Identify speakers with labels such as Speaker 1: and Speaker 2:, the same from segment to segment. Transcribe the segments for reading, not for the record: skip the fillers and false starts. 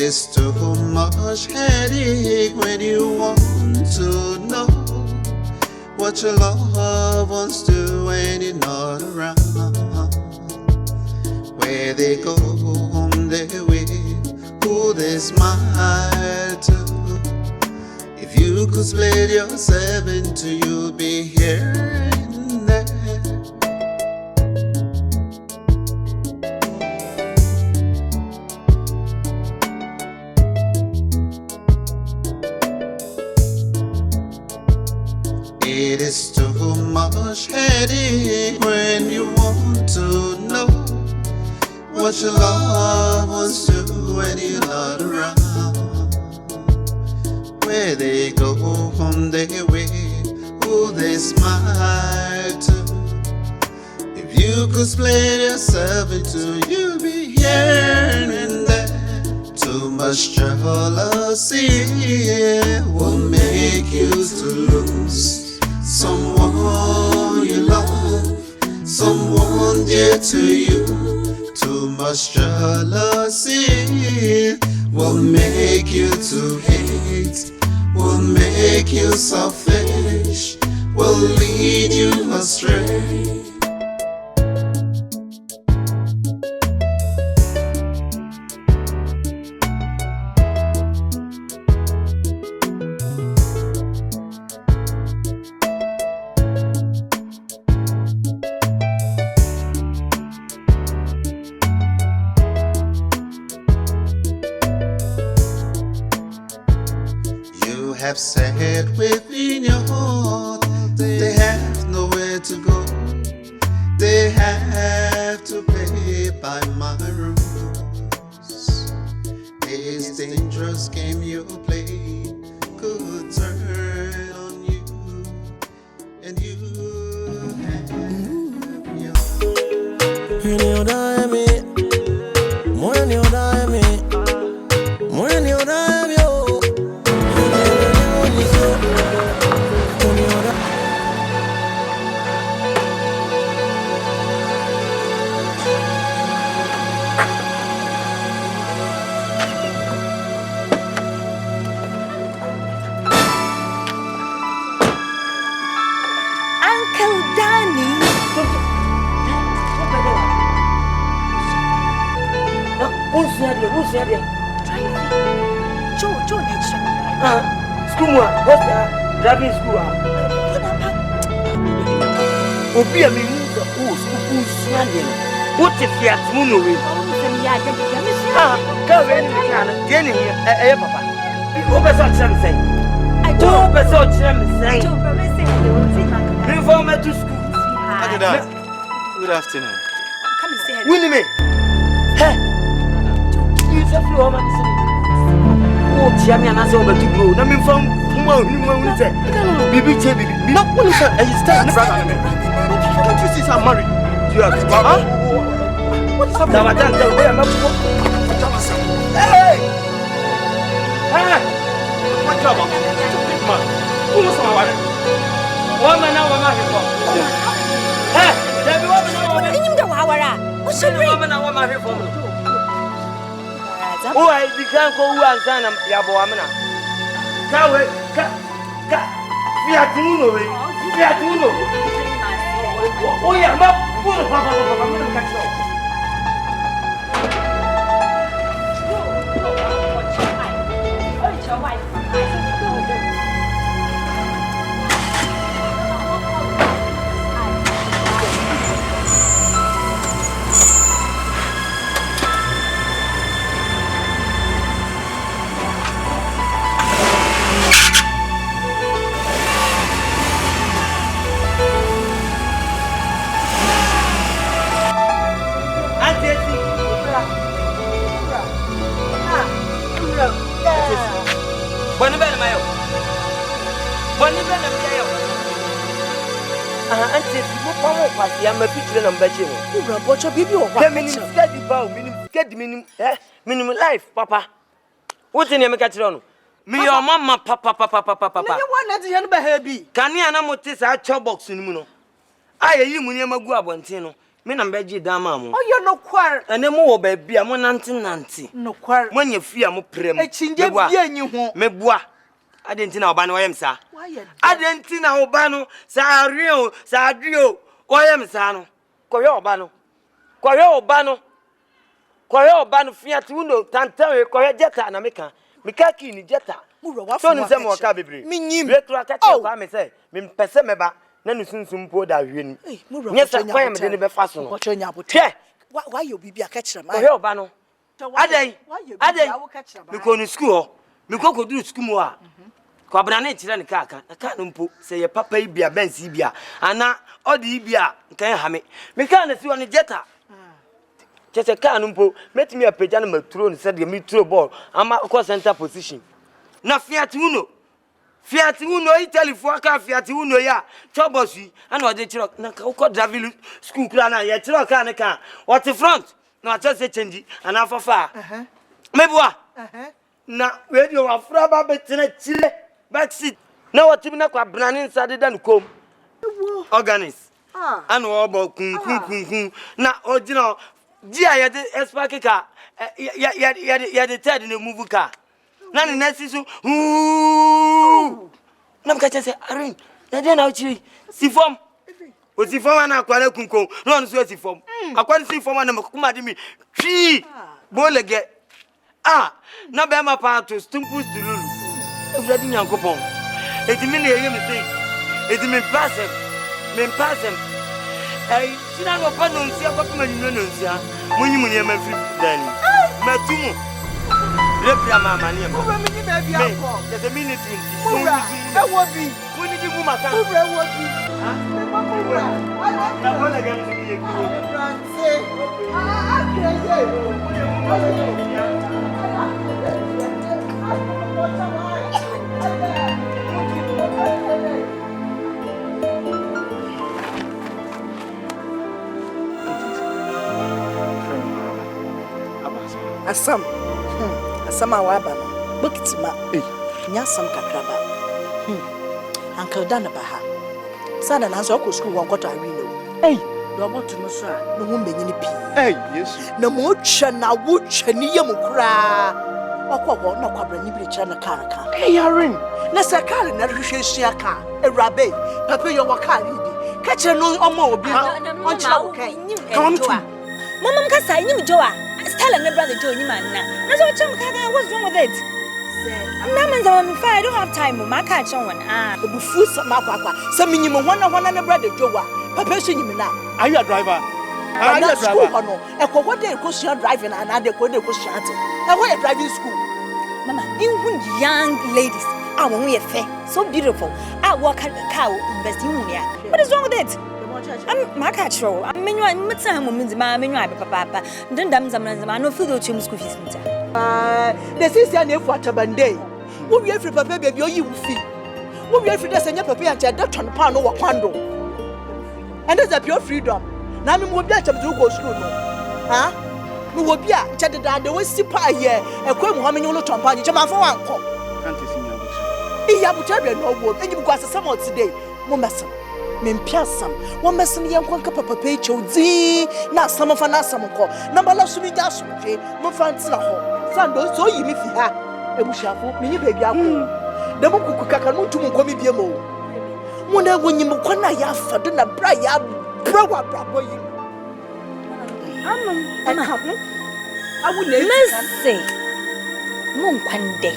Speaker 1: is too much headache when you want to know what your loved ones do when you're not around. Where they go on their way, who they smile to. If you could split yourself into, you'd be here and there. It is too much headache when you want to know what your loved ones do when you're not around. Where they go on their way, who they smile to. If you could split yourself into, you'd be here and there. Too much jealousy will make you to lose someone you love, someone dear to you. Too much jealousy will make you to hate, will make you selfish, will lead you astray. Have said within your heart they have nowhere to go. They have to play by my rules. This dangerous game you play could turn on you, and you have your
Speaker 2: Who's here? Joe, school, what's that? Driving school. Obi a means of school swinging. What if you had moon away? Come in, Jenny, papa. What was that saying? I don't know what I'm saying. Before me to school. Good afternoon. Come and say hello. Winnie me. Hey. Oh, Tiami and I saw the two grow. I mean, from who said, Bibi, not one is a stand. Don't you see some money? You have what's up? Hey! What's up? Who was my wife? One man, now I'm not here for. Hey, there be one man. What's your woman? I'm not here for. Oh, I can't go and sign a Yaboamana. We are to know. We are to know. Oh, yeah, I'm full of papa. I'm a picture of Betty. You brought your baby over. Minimum life, Papa. What's in your Macatron? Me, your mamma, Papa. You want at the end of baby. Can you not notice our chow box in Muno? I am Munima Guabantino. Me na beji da ma mo.
Speaker 3: Oh ye no kwar.
Speaker 2: Ene mo wo ba bia mo nante.
Speaker 3: No kwar.
Speaker 2: Mo nya fia mo prem.
Speaker 3: E chinje bia nyi ho.
Speaker 2: Mebua. Adenti na oba no oyem sa. Adenti na oba no sa rio, sa adrio. Oyem sa no. Koye oba no. Koye oba no. Koye oba no fiat uno tantan koye jeta na meka. Meka ki ni jeta. So ni se mo ka bebre. We kura ka che kwa me se. Me pese meba. Na nu sunsum po da hwe ni. Nye sa kwa me de ne be fa so no. Hwe.
Speaker 3: Why you bibi aka kire ma?
Speaker 2: Koye oba no. Adai. Me ko ni school. Me ko duru school mo a. Ko abra na kire ne ka aka. Aka no mpo se ye papa ibia bensi ibia. Ana odi ibia nkan ha me. Me ka na si woni jeta. Chese ka no mpo metimi apeja na maturo ni se de me throw ball ama ko center position. Na Fiat Uno Italy for car Fiat Uno ya chobosi and what they truck na ko drive school kra na ya truck ka na ka what the front na just change and after far mebua na radio afra ba betena chile back seat na what na kwa brani inside dan kom organize and obo kun na original dia ya de espark car ya de third in the move car Nani nesi so na mkacha se arin na dia na uchi si form o si form na akwara kunko no so si form akwara si form na makuma de mi twi bolege na be ma pa to stumpus tululu ewradi nyankopon etimi na yeye me say etimi passem sina no pa no nsia kwa kuma nyino no nsia munyi munye ma free dani matumu Repria mama ni embo.
Speaker 3: Ura mi ni baby akọ.
Speaker 2: There's a minute in.
Speaker 3: Ura, e wo bi.
Speaker 2: We need to move aka.
Speaker 3: Ura wo bi. Me ma ura.
Speaker 2: Na wona ga ni ye ku.
Speaker 3: Franse. Asam. Asama waba no bokitima nya sam kakraba uncle dana baha sana na so ko school won kwato awi no do mo to no so a no ho mbenyi ni pi
Speaker 1: Yesu
Speaker 3: na mo twa na wo twa ni yam kura okwo na kwabra ni bi kira na karaka
Speaker 1: yarin
Speaker 3: na sakare na hwehwe sua ka ewrabe papa yo wakare bi ka kire no omo obi no on kira wo kai
Speaker 4: come to mama mkasa nyim joa Stella and brother Joe, you man. That's what what's wrong with it? I don't have time. My catch on one.
Speaker 3: The buffus, Makwa, some minimum one and brother Joe. Papa, you now.
Speaker 1: Are you a driver?
Speaker 3: Are you a driver? And what they go driving and other go to shanty. And why a driving school?
Speaker 4: Mama, you young ladies. I won't be fair. So beautiful. I walk at the cow investing in here. What is wrong with it? I'm my catch roll. I'm meaning time woman's my papa. Don't damn some no food to school fees.
Speaker 3: The sister near for Tabande. Who be every papa baby or you fee? Who be every day and your papa and that on pound or quando? And that's a pure freedom. Now we will be at to go school. Huh? We will be at chatted down the way pie here and come how many little champagne to my for uncle.
Speaker 1: Can't you see me?
Speaker 3: Yabutabia no wood and you got some more today. Mumbasam. Mempiasam, one messin young papa page zi, not some of an asamco, number last to be gas, Monfantilla home. Sando, so you if you have a bushafu, mini baby. The book cacanu to Mokomi Biamo. Wonder when you Mokona Yafa, then a braya, bravo you. And I would never
Speaker 4: say Monquande,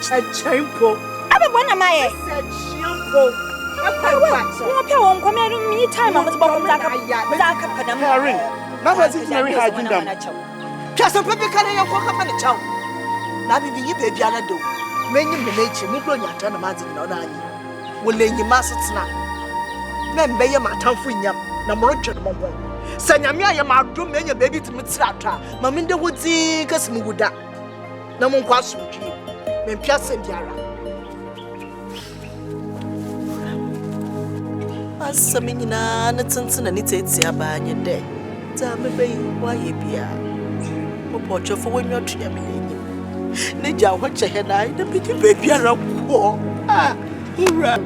Speaker 4: a
Speaker 3: champo.
Speaker 4: I one of my
Speaker 3: champo.
Speaker 4: Won't come out me time. I was born like a
Speaker 1: Harry. Now I think Mary had been done.
Speaker 3: Just a paper carrying your walk up on the town. Now, if you pay Piano do, many nature, you go your turn a magic on you. Will lay your masses now. Then bay my town for yam, no more gentleman. Sanyamia, my room, many a baby to Mitzrata. Maminda would see Casmuda. No one question you. Men Piazza and Yara. Samina, Nathan, and it's a bang in day. Tell me, why you be a portrait for when you're trimming. Nija, what your head I, the pretty baby are a poor. Hurrah!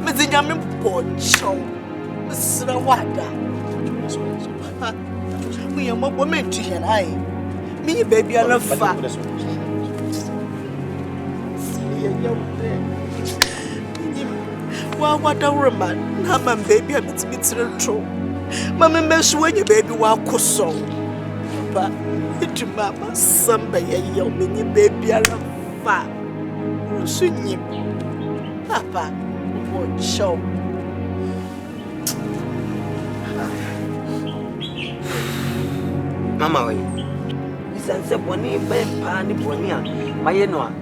Speaker 3: But the Yamin porch show. Mr. Wada. We are more women to hear. I me, baby, I love fat. Well, what a woman, I'm baby, I'm a bit true. Mamma, mess when your baby walk so. But it's mamma, somebody, a young mini baby, I love fat. Swing Papa, what show?
Speaker 2: Mama, we sense a bonny ben pani bonia, my enoa.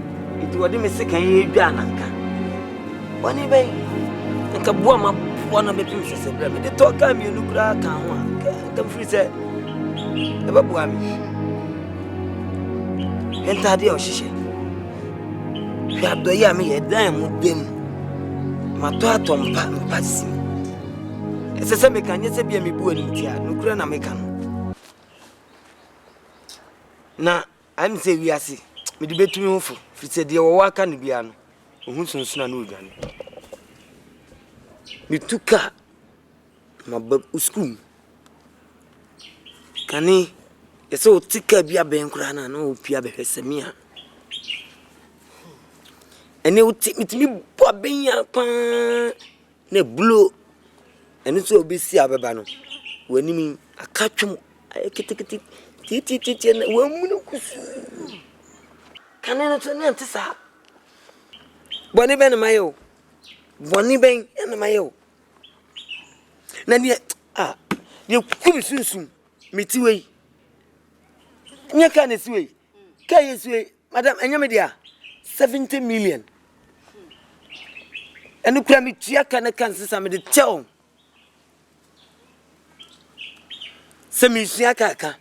Speaker 2: It would be second year Gananka. Bonny bay, and Kabuama, one of the princesses, the talk I'm you look like come free said. Ever boami. Enter the ocean. You have the yammy a dime with them. Matuatom passing. As a semican, yes, be a me boy in Tia, no grand American. Now, I'm saying we are see. Me debate to me for. If it's a dear work and be an who's no gun. Me took car. My school. Can he? It's so thick be a bankrana, no Pia Bessemia. And they would take me to me, Bobina pan, ne blue, and it's so busy Ababano. When you mean a catch him, I get it. And one can I not announce that? Bonnie Ben and Mayo. Bonnie Ben and Mayo. Nanya, you come soon. Me too. You can't sway. Can you sway, Madame Anyamedia? 70 million. And you can be Chiacan cancer some of the town. Semi Chiaca.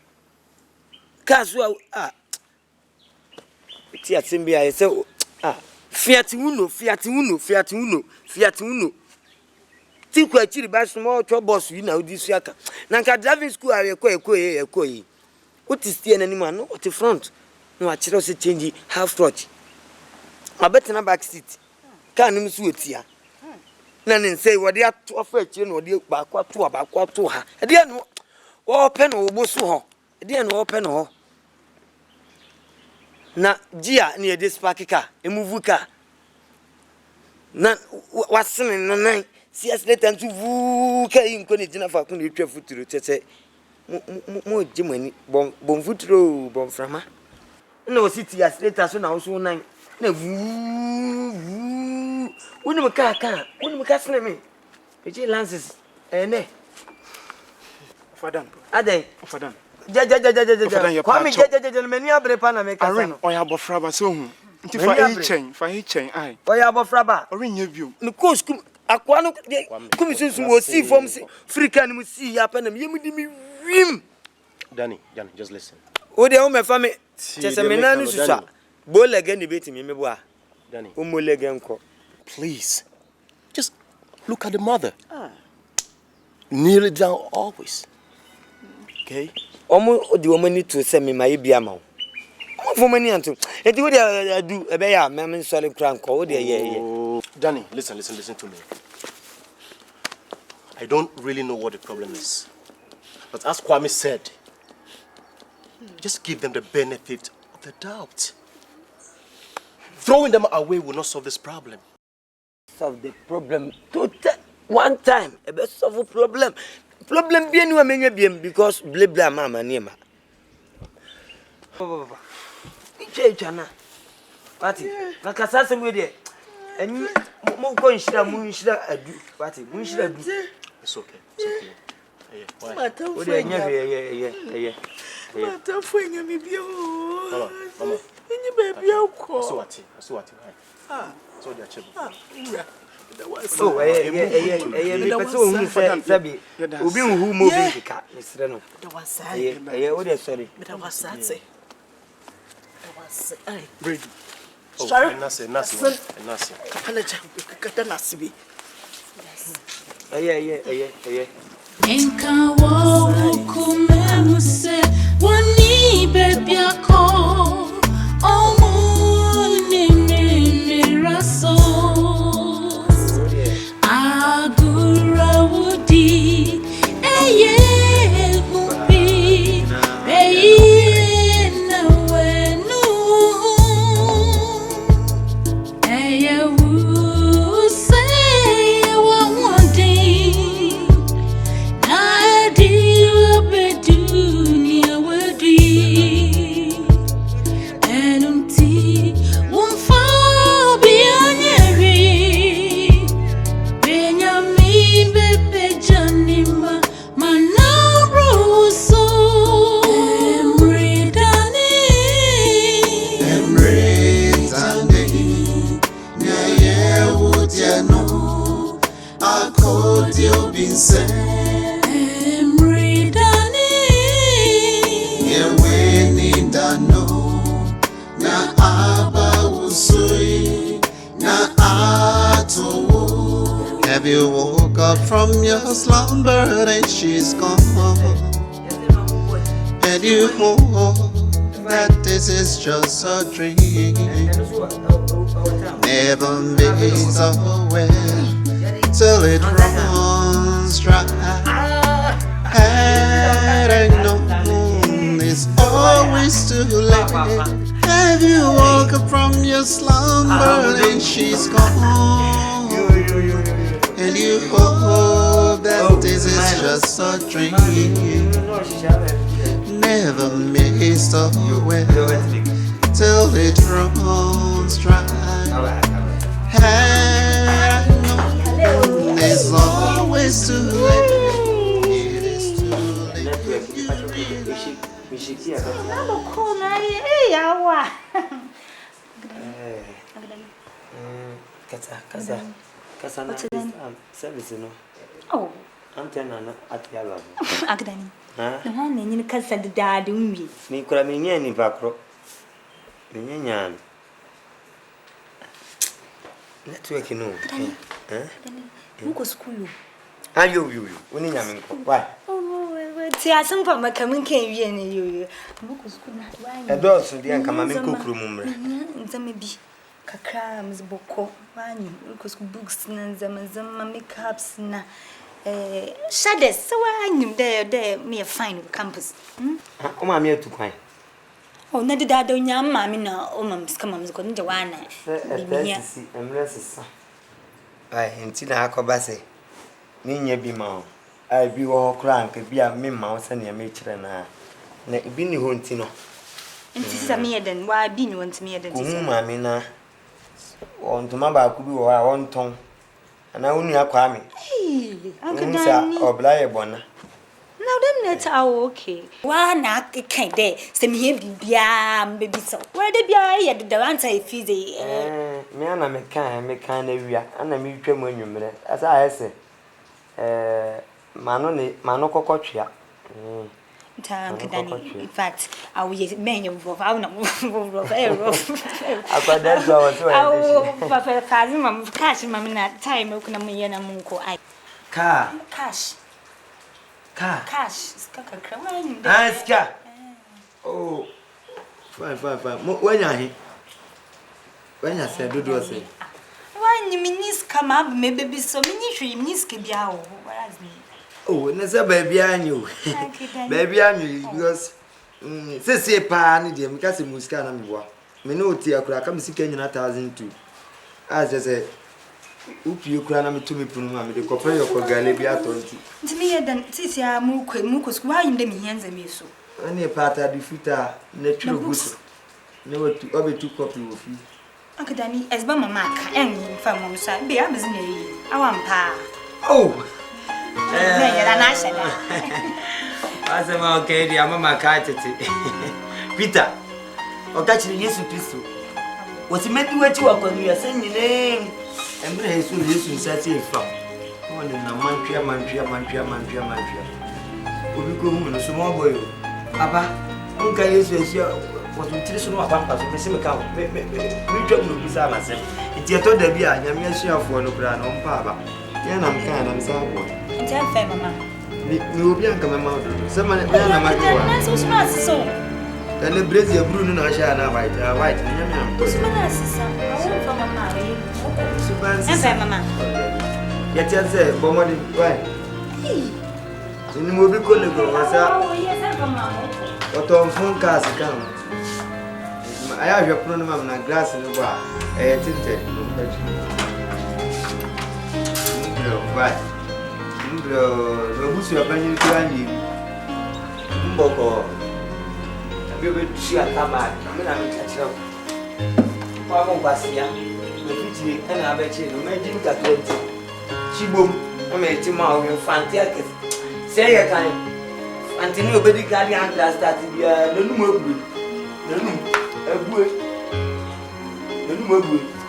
Speaker 2: Casual, Tia Simbia, so, Fiat Uno. Think I chili bass small troubles, you know, this yaka. Nanka driving school, I a koi. What is the enemy man? What the front? No, I chose change half trotch. I bet in a back seat. Can't even sweet here. None say what they are to offer, you know, the backward to her. I didn't know. Open or bosso. I didn't open or. Na Gia near this parky car, a move car. Na what's in the night? See us let them to woo carrying condition for country foot to say, more Jimmy, bon foot row, bon frama. No city as late as now, so nine. No woo, wouldn't a car, wouldn't a car me. It lances, eh?
Speaker 5: For done.
Speaker 2: Are they?
Speaker 5: For done.
Speaker 2: Kwame jaja many abrepa na make
Speaker 5: asa no oya bofraba so hu nti fa he chen ai
Speaker 2: oya bofraba
Speaker 5: orinya biom
Speaker 2: no course akwa no kumisunsun wo see from Africa ni mu see ya pa na me di mi wim
Speaker 6: Danny, just listen.
Speaker 2: O de o me fa me chese me na ni susa bo lege ni beti me bo a
Speaker 6: Danny,
Speaker 2: o mo lege nko
Speaker 6: please just look at the mother. Kneel down always. Okay?
Speaker 2: Omo di omo ni to se me mai bia ma. Omo fo mani anto. E di wo de do e be ya me me sole kran ko wo de ye.
Speaker 6: Danny, listen to me. I don't really know what the problem is. But as Kwame said, just give them the benefit of the doubt. Throwing them away will not solve this problem.
Speaker 2: Solve the problem one time. E be solve the problem. Problem bien ou amenya bien because blabla mama niema. Chana. Pati. Na kasase we de. Eni mo ko nshira adu. Pati, mo nshira adu.
Speaker 6: It's okay. Yeah. Why?
Speaker 2: O de nya yeah.
Speaker 3: Mata fwenye mi bio.
Speaker 6: Mama.
Speaker 3: Ni baby akọ.
Speaker 6: So what? So dia chebo.
Speaker 2: Oh, me person who sabi. Obi who mo bi ka, misre no.
Speaker 3: Da wasai.
Speaker 2: O de sorry.
Speaker 3: Da wasai. Ai.
Speaker 5: ready
Speaker 3: Sorry.
Speaker 6: Nasi.
Speaker 3: Kapala kata nasibi.
Speaker 2: Aye.
Speaker 7: Enka wo kumemu se wani baby ako omu ni raso agura wudi eye
Speaker 1: I called you been said.
Speaker 7: EMMERE DANE.
Speaker 1: Yeah, when in the no. Na aba usui. Na ato. Have you woke up from your slumber and she's gone? And you hope that this is just a dream. Never makes a well till it runs dry. Had I known it's always too late. Have you woke up from your slumber and she's gone? And you hope that this is just a dream. Never missed a well till it runs dry. Had I known it's always too late. It is too late if you really.
Speaker 2: Service, no.
Speaker 4: Oh,
Speaker 2: Antenna at Yellow.
Speaker 4: Agdani. The one in the casa de dad, me.
Speaker 2: Me could have been any backro. Minion. Let's work, you know.
Speaker 4: Who goes school?
Speaker 2: Are you? When you why?
Speaker 4: Oh, see, I some from my coming came you. Who goes school?
Speaker 2: A dog, so the uncommon cook room.
Speaker 4: Maybe Cacrams, Boko, Wani, because books and them makeups na shadows. So I knew there me a fine campus.
Speaker 2: Oh, I'm here to cry.
Speaker 4: Oh, not the dad on your mammy now. Oh, mam's come on, going to one.
Speaker 2: I'm restless. I until I could say, Nina be mouth. I be all crank, be a mim mouse and a matron and I. Been you hunting.
Speaker 4: And this is a mere than why being wants me than
Speaker 2: Mamma. On to my back, could be one tongue. And I only have Kwame.
Speaker 4: Hey, Uncle
Speaker 2: Uncle
Speaker 4: Danny.
Speaker 2: or Bly Bonner.
Speaker 4: Now, them nets are okay. Why not? It can't there. Send me here, baby. So, where the be at the answer if he's a
Speaker 2: man, I make kind of area, and I meet him when you minute. As I say, Manococcia.
Speaker 4: Uncle Danny. In fact, I will use many of our number. I
Speaker 2: got that door.
Speaker 4: Oh, Papa, Kazim, cash, mamma, time, Okunamian and Munko.
Speaker 2: Car.
Speaker 4: Cash, Skaka crying.
Speaker 2: Ask ya. Oh, fine. When you're here, when I said, do say.
Speaker 4: Why, you minis come up, maybe be so many tree, miss Kibiao. Whereas me.
Speaker 2: Oh, and that's a baby I knew. Baby I knew because say pan, dear, because the Muscana. Minuti, I could come see Kenyan 1,002. As I said, Oop, you cram to me, Puma, the copper of Galibia 20.
Speaker 4: To me, then, Tisia Mucus, why in the hands and me so?
Speaker 2: Any part of the futa, natural goods. Never to over 2 copies of you.
Speaker 4: Uncle Danny, as Mamma Mac, and from one side, be a business. I want pa.
Speaker 2: Oh!
Speaker 4: I
Speaker 2: said, okay, the Mamma Carter. Peter, or catch the yes to Christo. What's it meant to what you are when you are saying your name? And bring his listen, Saturday from. One in a mantra. We go home in a small boy. Abba, Uncle is what we tell you about the same account. We don't know beside myself. It's your told the beer, and I'm sure for no brand on Papa. Yeah, I'm kind of someone.
Speaker 4: It's a fair mamma.
Speaker 2: You will be a come out. Someone at my
Speaker 4: so smart so.
Speaker 2: Then the brazier Bruno Ashana white, and
Speaker 4: What's my sister? I want from a marry. And fair mamma.
Speaker 2: Yet, I say, Bomadi, why? In the movie,
Speaker 4: Oh, yes, I'm mamma.
Speaker 2: But on phone cars account. I have your pronoun and glass in the bar. I tinted. Right. No, who's your penny to Andy? Boko. We will see a tabac. I'm going to catch up. Pamo Basia, the 50 and I bet you, imagine that 20. Chiboom, I made him out in fantastic. Say a kind. Until nobody got the hand that started the number. The number.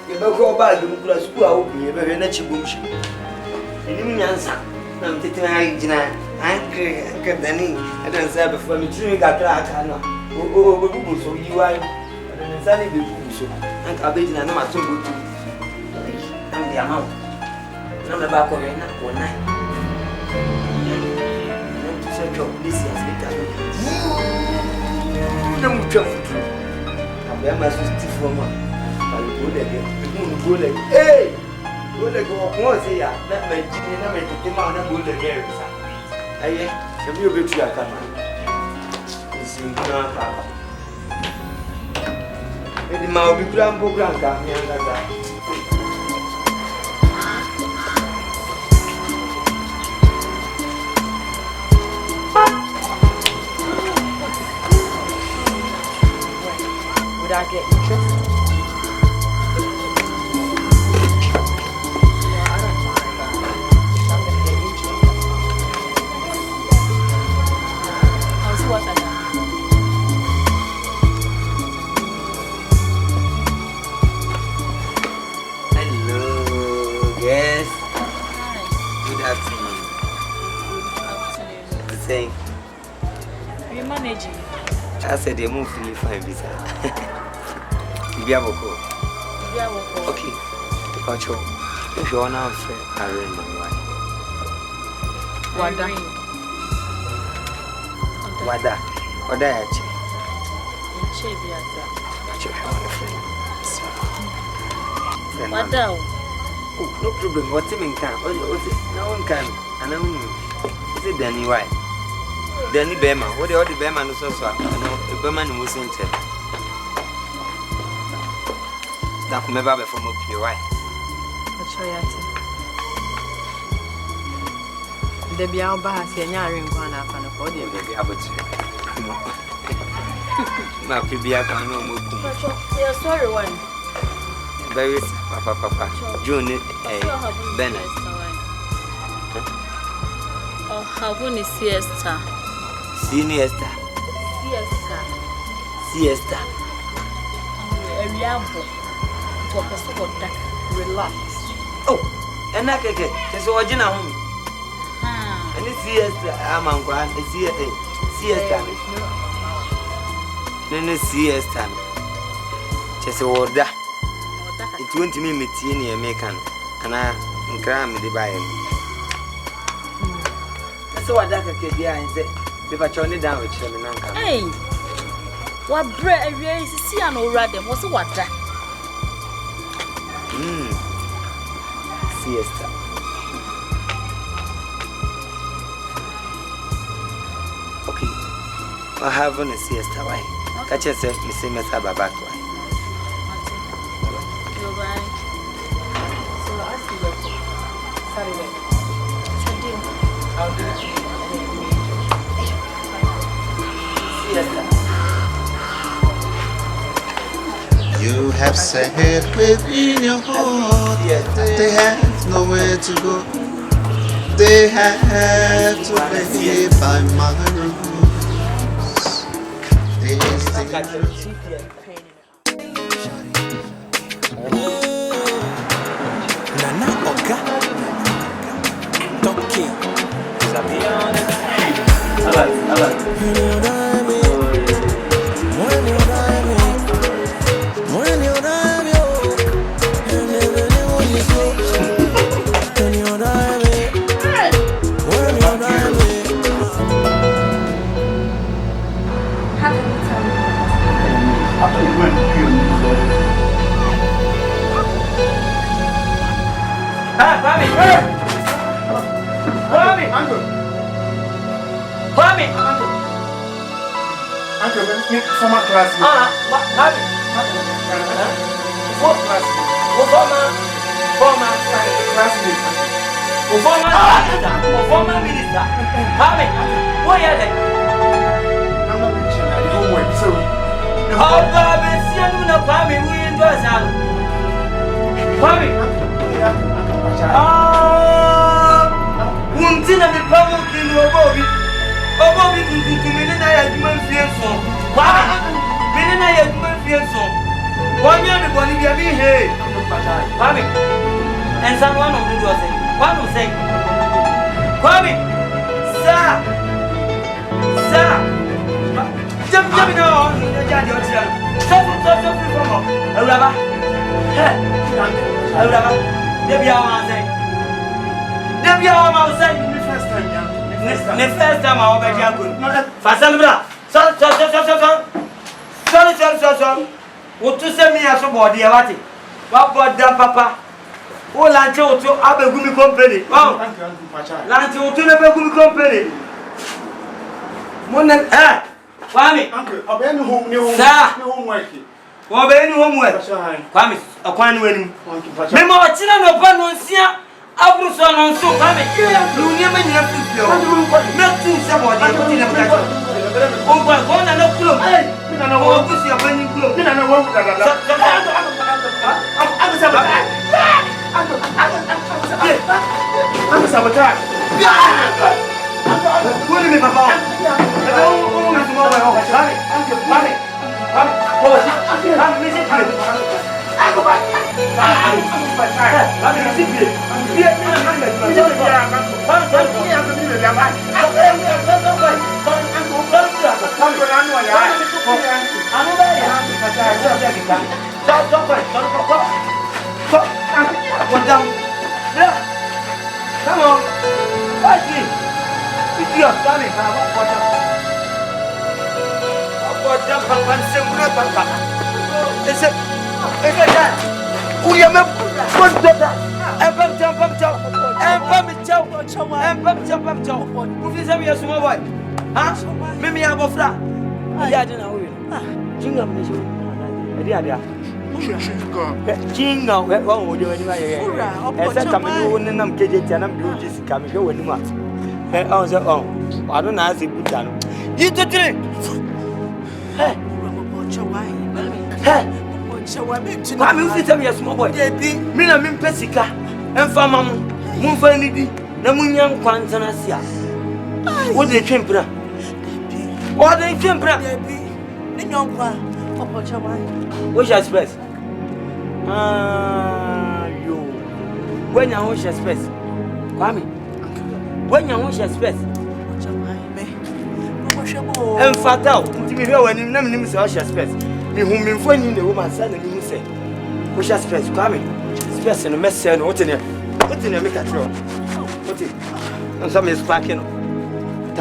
Speaker 2: You don't go back to the school, I'll be a very natural bullshit. Ini nyansa. Na mtete na jina. Anke Dani. Ada nsa be fo mi tiri kakra aka no. O bubu so yiwa. Ada nsa ni be bubu so. Anke abejina na mato bubu. Am dia ma. Na me ba ko we na ko nai. Na tu se job this year later. Na mu twa futu. Abe ma so stiff ma. Ba go le ge. Go le. Hey! Go le go ko se ya. Na me jini na me tete ma na go le ge sa. Aye, se mi obetu aka ma. Isi na papa. Edi ma obi kura mpo kura nka mi anga za.
Speaker 3: Would I get interest?
Speaker 2: I said they move me fine visa. Biaboko. Okay. Pacho. If you wanna friend, I ring my wife. Wada yachi.
Speaker 8: Inche biaza.
Speaker 2: Pacho, if you wanna friend.
Speaker 8: Wada.
Speaker 2: Oh, no problem. What's it mean can? No one can. And I don't. Is it Danny why? Danny Bema. What the other Bema no so. The Bema no musing check. That come back from up here, why?
Speaker 8: The Biamba has a yarn one up on a body of the Biabots.
Speaker 2: My Pibia can no more.
Speaker 8: You're sorry one.
Speaker 2: Very Papa. June Bennett.
Speaker 8: Oh, how one is siesta?
Speaker 2: Siesta.
Speaker 3: Relax.
Speaker 2: Oh, and I get just original home. And it's siesta. I'm on grand. It's siesta. Then it's siesta. Just order. It won't mean me teeny American. And I'm cram the buy him. That's what I can get and say. If I turn it down with him,
Speaker 8: hey, what bread is see an old rat? What's the water?
Speaker 2: Siesta. Okay, I have on a siesta. Why? Catch yourself, Miss Mesa Babac.
Speaker 3: So ask you Saturday. I'll do it.
Speaker 1: You have said within your heart that they have nowhere to go. They have to play by my rules.
Speaker 9: Nana Oga Toki
Speaker 5: Former classmate.
Speaker 2: Former minister. What are they?
Speaker 5: I'm not reaching. I don't work. So.
Speaker 2: Oh, Bobby, see you no Kwame. We enjoy some. Kwame. Untina me pamu kinu Bobby. Bobby to me na ya human fianso. Kwame. Me na ya human fianso. One year me boni bia me hey. Kwame. And someone of the dozen. What was saying? Kwame! Sir! Sir! Jump now! Stop from home. Araba! Araba! Debbie, I'm saying. Debbie, I'm saying. The first time I over here. Fasalbra! Sorry. What to send me as a body? What about them, Papa? Oh, Lancho to Abegumi Company. Oh, Lancho to Abegumi Company. Monet, Kwame, Uncle, I'll be home, no homework. Or be any homework. Kwame, a coin wedding. Memo, China, no Panuncia, Abruson on so Kwame. You never have to feel. Not too somebody, in a plateau. Oh, one and no club. I know what is your penny club. I know what I'm sabotage. What do you mean, Papa? Come on, fight me. Idiot, darling, what jump up and say, Papa? Is it? We are not good daughter. And jump. Who is a small boy? Huh? Mimi, I'm a flat. I don't know. Jingle, Jingle, what would you anyway? I said, come in and KJ and I'm doing this coming here when you want. I don't know as a good time. You to drink. I'm in to me a small boy. Me, I'm in Pesica and Farmer Munfanidi, Namunian Quantanasia. What they came from? What they came from? What's your space? You. When you wash your space, Kwame. When you wash your space, and fatal. To me, when you name him, wash your space. Me whom in finding the woman son and you say, wash your space, Kwame. Space and a mess and what in your make a throw. What it? And some is packing. I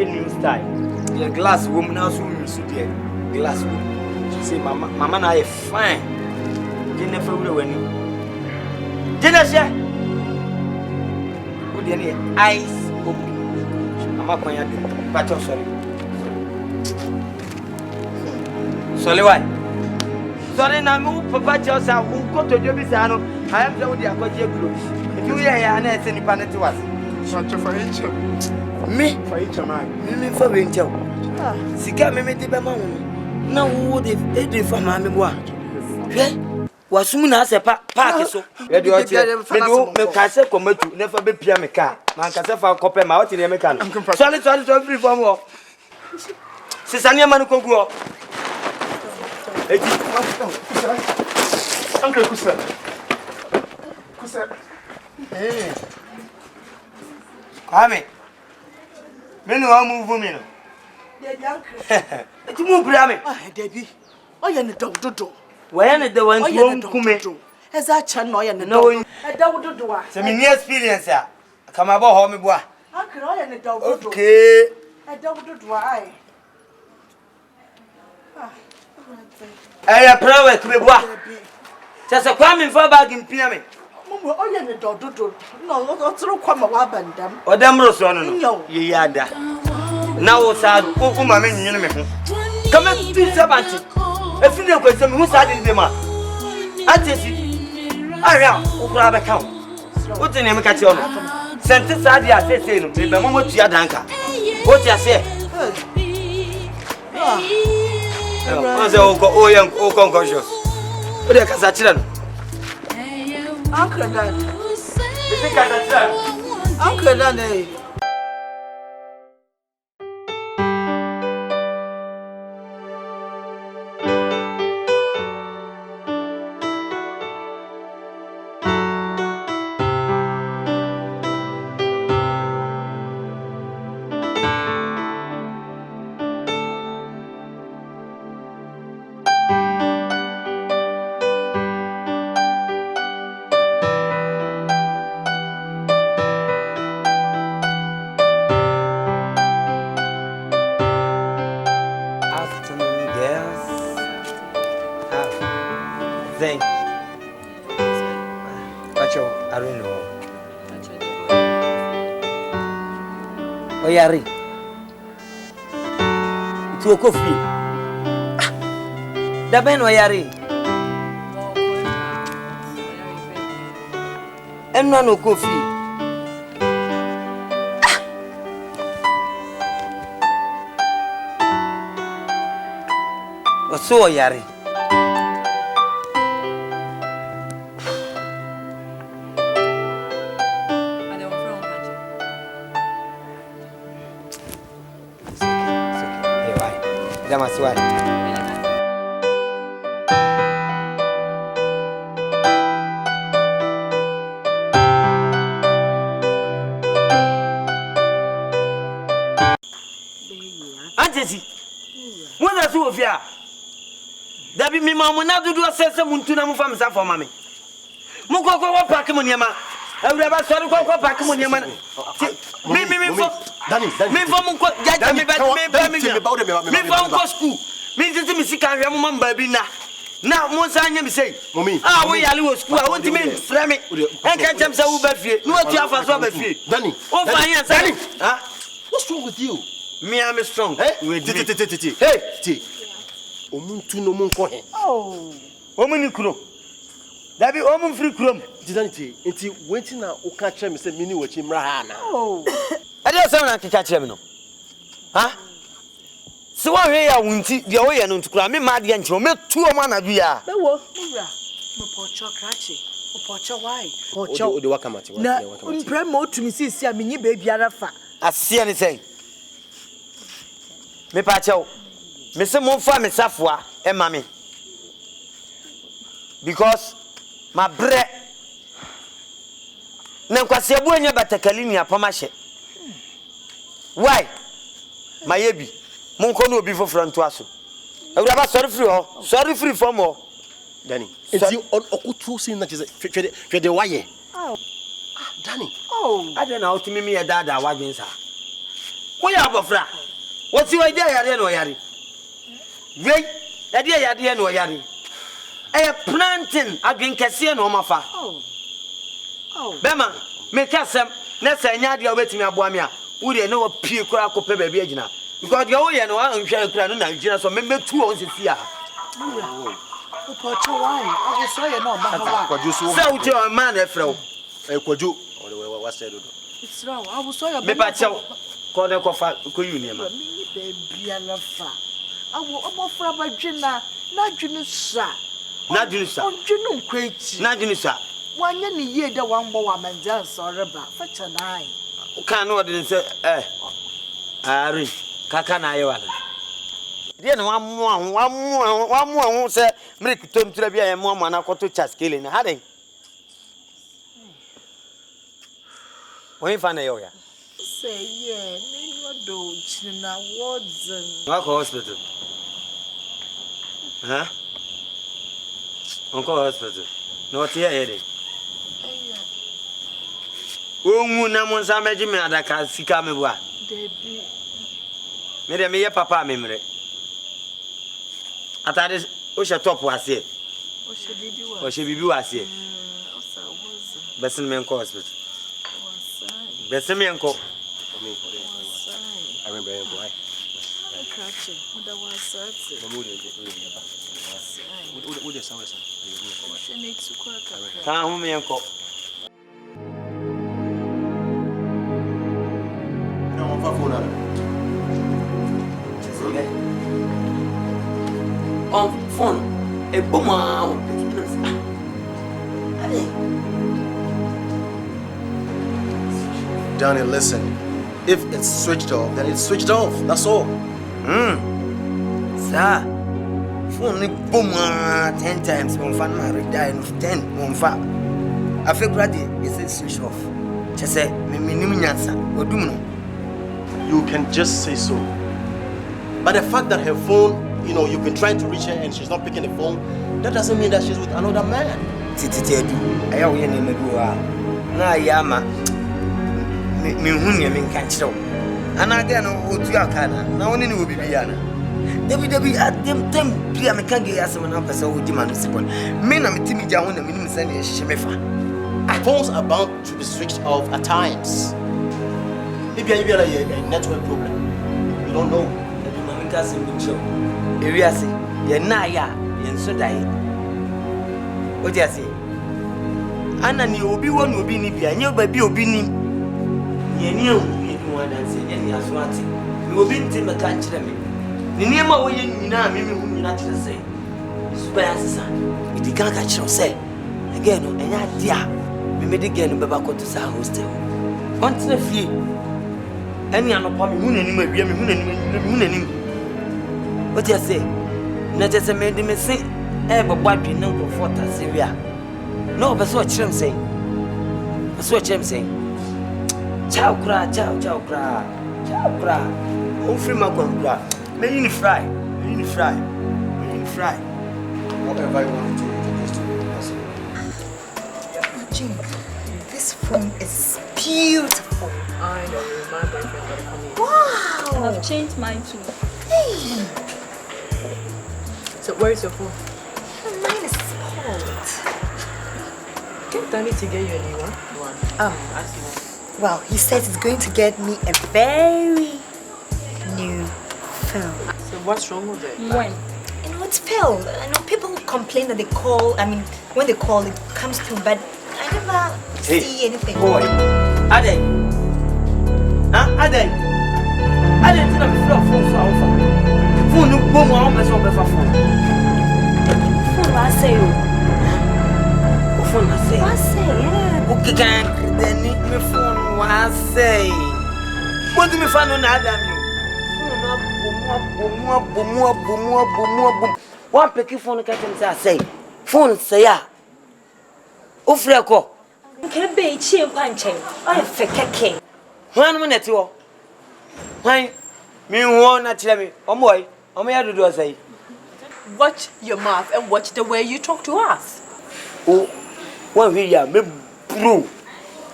Speaker 2: new style. The glass woman now soon you glass woman. She say, Mama, I fine. Dinner for when you dinner, sir. Would any eyes open? I'm not going to do, but I'm sorry. Sorry, why? Sorry, now move Papa Josa who go to Jobisano. I am the Aquatia Group. If you hear an answer, any planet to us. Such a for each. Me for each of mine. Me for winter. Sika me the Bamon. Now, would if for Mammy Bois? Was soon as a park so. You can't come to never be Piamica. Man can say for copper mouth in the American. Sorry, free for more. Sisania Manuko go. Uncle Kusa. Hey. Kwame. Me no move women. It's move Brame. Ah, Debbie. Oh, you're the dog. Where are the ones who come? As I can know, and knowing a dog do. Some new experience. Come about home, boy. Uncle, I am the dog. Okay. I don't do why. I pray to be what? Just a coming for bag in Piame. Oh, you're the dog. No, not through come a waband them. Or them Roson, yada. Now, sad, oh, my men, come and do something. If you know who's adding them up, I just I am over our account. What's the name of Catch on? Sentence idea, say, maybe a moment to your danker. What you say? Oh, young, oh, conscious. What are Casachlan? Uncle Dan. Uncle Dan. saying? Pacho, I don't know. Oh, Yari. It's your coffee. The Ben Oyari. And no coffee. What's so Yari? That's why. Auntie, what does you fear? There be me, mamma, now do a sense of Muntuna from some for mammy. Moko pack him on your man. I would have started to pack him on your man. Now, Monsignor say, Mommy, we are school. I want to make Fleming and catch them so bad. No, what you have for some fear. Danny, oh, Danny, what's wrong with you? Me, I'm strong. Hey, Omuntu no monko. Oh, Omuni Kuro. That be Omun free Krum. Didn't it? Waiting now, O catch him, say, Mini watch him. Oh, I don't sound like catch him. Huh? So I hear Wunty, the way and to cry me, mad and to make 2 man of you. No, Pocho Cratchy, Pocho, why? Pocho, the Wakamati. Now, promote to me, see, I mean, you baby, I see anything. Me Pacho, Mr. Monfa, Miss Safwa, and Mammy. Because my bread. Now, Quasiabuania Batacalinia, Pomashe. Why? My baby. Monko no before front to us. I would have sorry free for more. Danny, it's you on Okutu sin that is the wire. Oh, Danny. Oh, I don't know how to me a dad. I was her. What are you, what's your idea? I didn't know Yari. Wait, idea I didn't know Yari. A planting, I've been Cassian or Mafa. Oh, Bema, make us some. Let's say, Nadia waiting at Boamia. Would you know a pure crack of baby? Because you are no share crown Nigeria, so maybe 2 ounces here. Oh, why? I was sorry, no, so to a man, a fro. A quadu, or what's said. It's wrong. I was sorry, maybe I tell Corner Cofa, Counion. Baby, I love her. I will almost from a Jenna, not Junusa. Not Junusa, Junu Quates, not Junusa. 1 year, the one more man dance or about such a nine. Can't order and say, Ari. Kakana Yoana. Then one more won't say, make Tom to be a mom and I got to chas killing Hadding. When you find a yoga, say, yeah, no, don't you know what's Uncle Hospital? Huh? Uncle Hospital. Not here, Eddie. Oh, Namon Samajim, I can't see come what. Me papa memory. At this, Osha top was here. Osha Bibi was here. Bessemen Hospital. Bessemen Co. I remember why. On phone, a boomer.
Speaker 6: Danny, listen. If it's switched off, then it's switched off. That's all.
Speaker 2: Sir, phone boomer 10 times. One fan married, dying of 10. One fa. I feel ready. It's switched off. Just say,
Speaker 6: you can just say so. But the fact that her phone, you've been trying to reach her and she's not picking the phone, that doesn't mean that she's with another man.
Speaker 2: I have your name. Na yama. Me hunya me can't show. And I don't know what you are. Now only will be Biana. Debbie, at them time, I can't get as an officer who demands upon. Men are timid down when the minimum sending a shemefa.
Speaker 6: Phones are bound to be switched off at times. Maybe I have a network problem. You don't know.
Speaker 2: I'm casting the show. Area say, you're Naya, and so die. What do you say? Anna, you will be one will be nippy, and your baby will be nip. You knew one and say, any as one thing. You will be in Tim a country. The name of what you know, maybe whom you naturally say. Spence, if you can't catch your say again, and idea, we made again back to South Hostel. Once the fee. Any other problem, moon and him. What do you say? Not just a made him say, ever what you know for Syria. No, but what I'm saying. That's what I'm saying. Chow cry. Oh, free my gun cry. May you fry.
Speaker 6: Whatever you want to do,
Speaker 4: Jane, this phone is beautiful.
Speaker 3: I know, my boyfriend got it for me.
Speaker 4: Wow!
Speaker 8: I've changed mine too.
Speaker 4: Hey!
Speaker 3: So where's your phone?
Speaker 4: Mine is spoiled.
Speaker 3: Get Danny to get you a new one.
Speaker 4: Well, he says he's going to get me a very new phone.
Speaker 3: So what's wrong with it?
Speaker 8: When?
Speaker 4: You know, it's failed. I know people complain that they call, when they call, it comes through, but I never see anything.
Speaker 2: Boy, Ade. Ade, did not flow phone so often. Phone no boom on my phone.
Speaker 4: Phone, I say,
Speaker 2: Phone, I say.
Speaker 4: yeah.
Speaker 2: Okay, then need me phone, I say. What do me find on Adam? Boom. One picky phone catching, I say. Phone, say, ya. Ufreko.
Speaker 4: Can be cheap punching. I have fake.
Speaker 2: 1 minute, you. Why? Me won't tell me. Oh, boy. Oh, me, I do say.
Speaker 3: Watch your mouth and watch the way you talk to us.
Speaker 2: Oh, one here, me bro.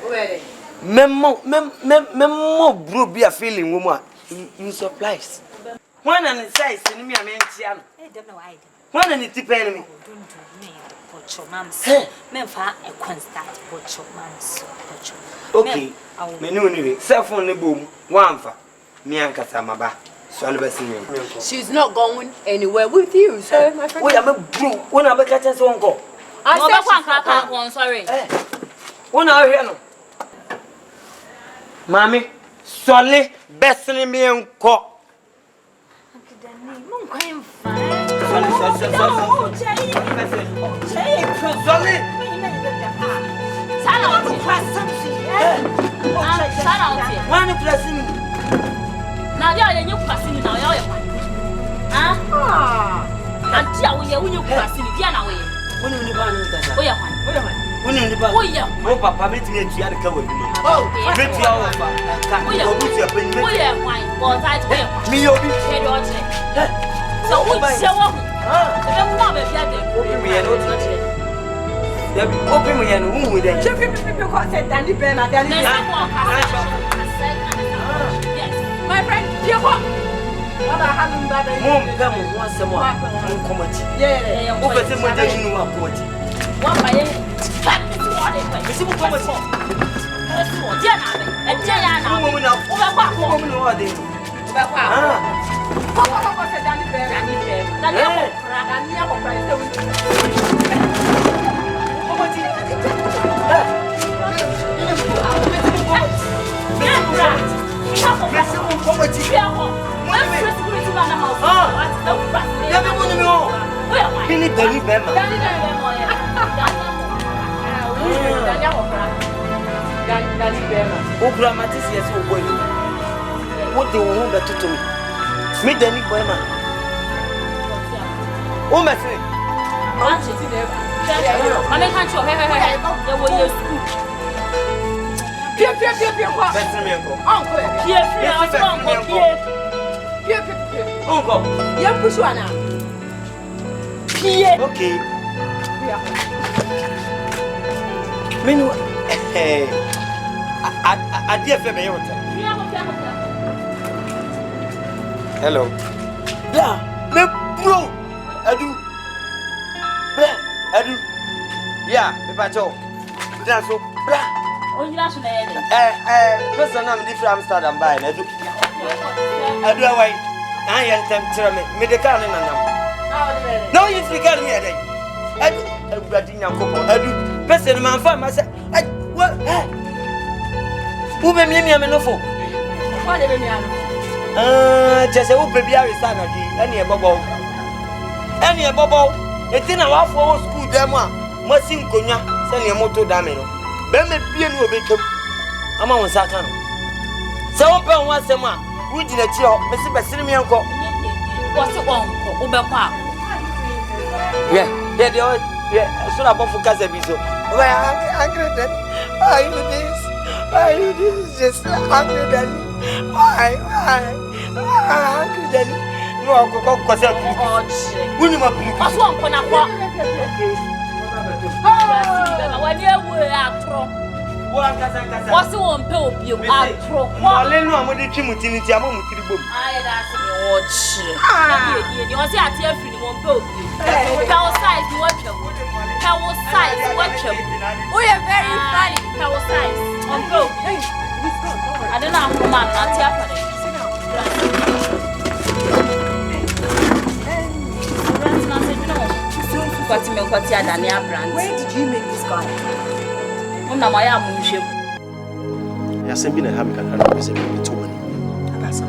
Speaker 3: Ready?
Speaker 2: Memo, bro, be a feeling, woman. You surprise. One and the size, and me, I mean,
Speaker 4: I don't know why.
Speaker 2: one and it's depending me.
Speaker 4: Don't do me, but your mom's. Men for a constant, but your mom's.
Speaker 2: Okay, me no anyway. Cell phone the boom, one for me and Kasamaba. So I'll be seeing you.
Speaker 3: She's not going anywhere with you, so my friend.
Speaker 2: Wait, I'm a bro. When I'm a catching so uncle.
Speaker 3: I
Speaker 8: No,
Speaker 3: said
Speaker 8: but
Speaker 3: she's not going.
Speaker 8: one, sorry.
Speaker 2: When I hear no. Mommy, solely best in me and cock.
Speaker 8: Now they are new passing now. And you passing Diana way.
Speaker 2: When you live on it,
Speaker 8: When you
Speaker 2: oh, Papa, meet me at the other cover. Oh, great hour. Me, you'll be head on it. So, what's your one? Open me and open me and who with it?
Speaker 3: People said Danny Brenner. My friend, you walk. What I haven't done.
Speaker 2: Mom, come once more. Yeah, over the mother you know what.
Speaker 8: One by it.
Speaker 2: What they will better to me. Meet the new boy man. Oh, my friend. Okay. Hello. Yeah. Adu. Adu. Yeah, Papa Joe. That's so.
Speaker 8: Only that's the end.
Speaker 2: Person, I'm different. Amsterdam by Adu. Adu, away. I am tempted me. The car in a no, you speak at me a day. Adu, person, man, find myself. What? Who may me a no for?
Speaker 8: What did you
Speaker 2: Just a whoop baby, I stand any a bubble. Any a bubble. It's in our school, Dama. Masin Kunya, send a motor damino. Ben may be a new victim. I'm on Satan. So, open once a month. We did a chill, Mr. Basilimian.
Speaker 8: What's the one? Uber.
Speaker 2: Yeah, so about for Casabiso. Why, I do this. I do this. Just angry than why? Angry than no, because what's one for now? What's the one pill you are? I'm going to kill you. You want to see a tear free one pill. Power size, watch them. Power size, watch them. We are very funny. Power size. On go. I don't know how man not happening.
Speaker 3: Where did you meet this guy?
Speaker 6: Yes, I'm being a hammock and I'm busy with the woman.
Speaker 3: That's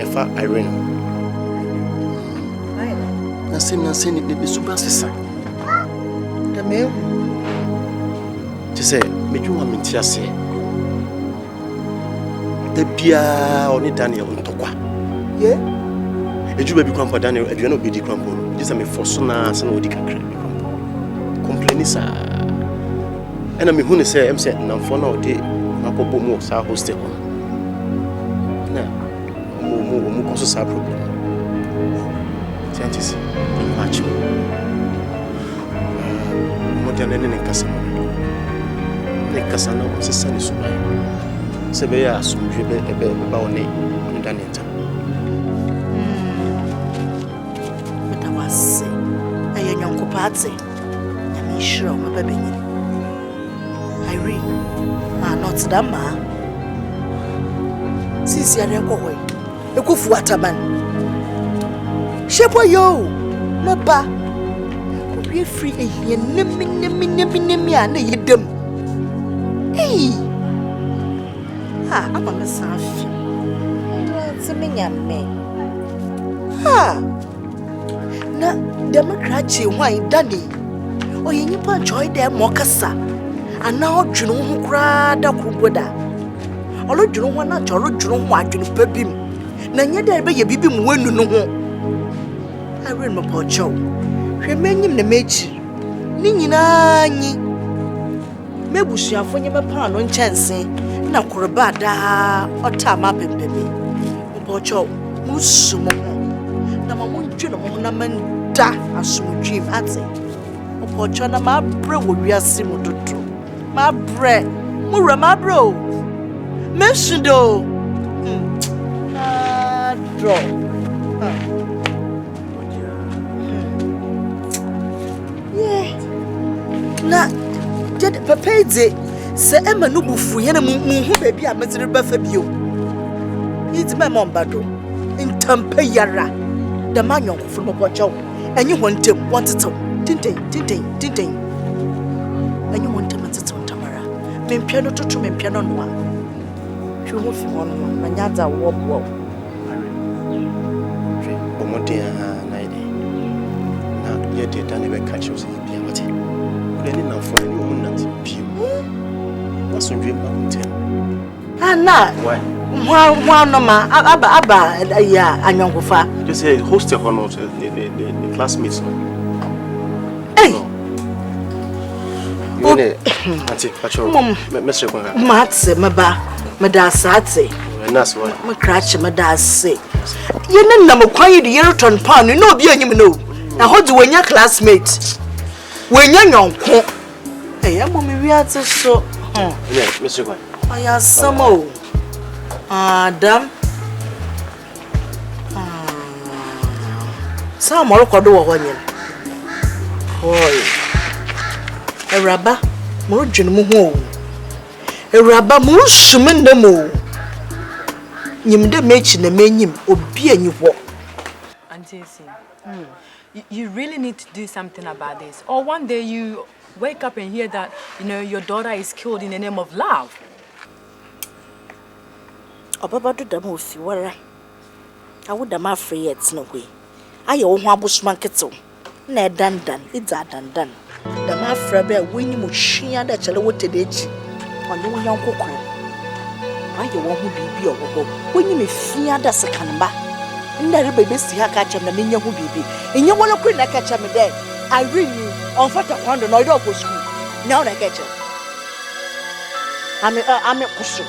Speaker 6: If I ran. I'm saying it be super sister.
Speaker 3: The mail.
Speaker 6: To say, me you want me to say. The Pia only Daniel on Tokwa.
Speaker 3: Yeah?
Speaker 6: If you baby grandpa Daniel, if you know be the grandpa, this is me for sona, son of the complain, sir. And I mean, who say, I'm saying, I'm for now, day, my papa moves our hostel. Now, more also a problem. Chances, much more than any Cassandra. Cassandra was a sunny super. Sebea, some dribble a bell about name and done it.
Speaker 3: But I was saying, I am young Copazzi. I'm sure my baby. Irene, not that man. Since you are going, you go for Wataban. Shepo yo, my ba. We free a here, nimmy, and a yidum. Hey, I'm a massage. It's a me. Ha, na Democrat, why, Daddy? Or you can't join them, Mocassa. And now, you know who cried a crubada. Or you don't want to or you don't want to baby. Nanya there be a baby when you know. I ran my poor job. Remain him the match. Nina, maybe she have for you a pound on chance. Now, Corabada or Tama baby. Poor job, Musumo. Now, I want you to mourn da as soon dream at it. Poor China, my bro, we are similar to true. My bread, Mura, my bro. Mention though. Draw. Na jed papa dze se ema no bufu ye na mu baby a mezire ba fa bio yiti ma mbado ntampa yara da manyon kofu no bocho enyi hontem wontetew tinten enyi hontem tetew ntamara mempia no toto mempia no no a hwe ho fi hono na nyaza wo
Speaker 6: omote na ide na yete tani be catch us bia mate any now for any woman that view. That's what dream about him.
Speaker 3: Anna, why no ma aba ya anyongofa.
Speaker 6: Just say host your honor the classmates.
Speaker 3: Hey.
Speaker 6: You know, auntie, patrol. Mr. Kwanga.
Speaker 3: Matse maba madasate.
Speaker 6: And that's why.
Speaker 3: My crash madase. You know na kwai the Yeroton pan, you know bi anyim no. Na hold when your classmate. When you're young, hey, I'm going to so.
Speaker 6: Yeah, Mr. Gwen.
Speaker 3: I have some more. Adam. Some Morocco do one. Boy, a rabba, Murjin Muho. A rabba Musuman the Mo. Nim the match in the menu or be a new walk.
Speaker 10: Auntie, you really need to do something about this. Or one day you wake up and hear that, your daughter is killed in the name of love.
Speaker 3: About the most you were. I would have my free yet, no way. I owe one bush manketo. Ned done, it's a done. The my frabber winning machine that shall what to ditch on your young cook. I you want to be over when you may fear the second back. And that baby see her catch him the minion who be. And you want to quit that catch him there. I really on what I want to know dog school. Now I catch him. I'm a kusu.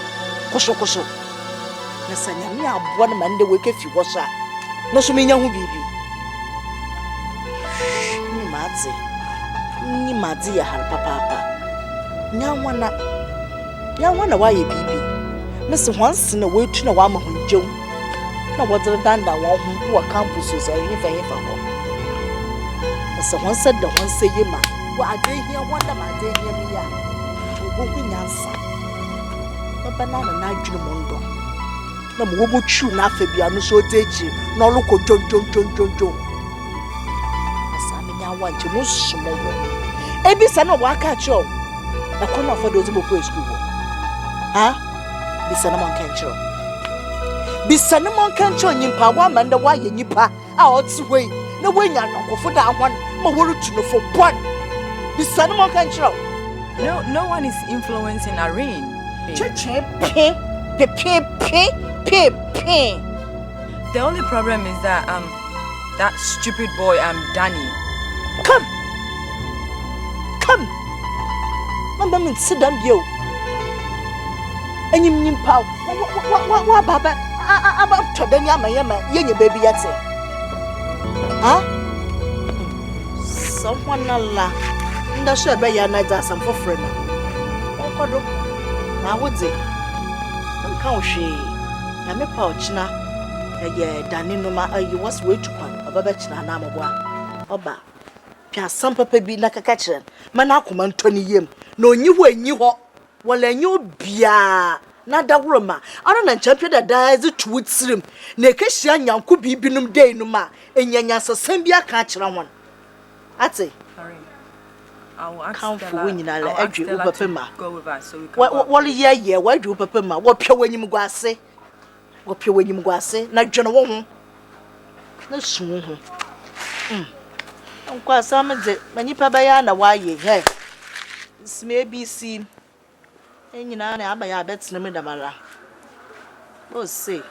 Speaker 3: Nasanya me aboa na mande we ka fi wo so a no so menya hu bibi ni madze ya har papa nya wana wa ye bibi mese hwanse na we tu na wa ma honjom na wo dere danda wo hu wa campus so ye fa ho mese hwanse da hwanse ye ma wa ade hia wanda ma ade hia mi ya wo hu nyansa na banana na adwene mo ndo na mo wo chu na afebia no so deji na oloko jonjon asa me nya wa nche mo sumo wo ebisa na wa ka cho na kono for those mo go school ha bisa na mo kan cho nyimpa wa manda wa ye nyipa a oti hwei na wanya nokofo da ahwan ma woru tu no for bon bisa na mo kan cho
Speaker 10: no one is influencing Irene. The only problem is that that stupid boy Danny.
Speaker 3: Come. Mama sit down bio. Enyim nyimpa. Wa baba. Aba to dan yama yenye baby yate. Huh? Someone Allah. Nda sure be ya na da some for friend. Okodo. Na wodze. Nka wo hwe. Na me pa ochina. Eye Danny no ma ayi was way to pan. Baba china na amboa. Oba. Pia sam papa bi na kaka kire. Mana akoma ntoni yem. Na onyi ho anyi ho. Wala nyi obia. Na dawroma. Ano na champion da daze tuwo tsirim. Na ekehia nyanko bibinum dey no ma. Enyanya sasam bi aka kire hon. Ate.
Speaker 10: I will ask
Speaker 3: Stella
Speaker 10: to go with us so we can
Speaker 3: what ye why do papa ma what pure when you go ase na dwene wo ho na sun ho nkwa sam de manipa ba ya na wa ye he sme bc enyina na aba ya betene me damara o say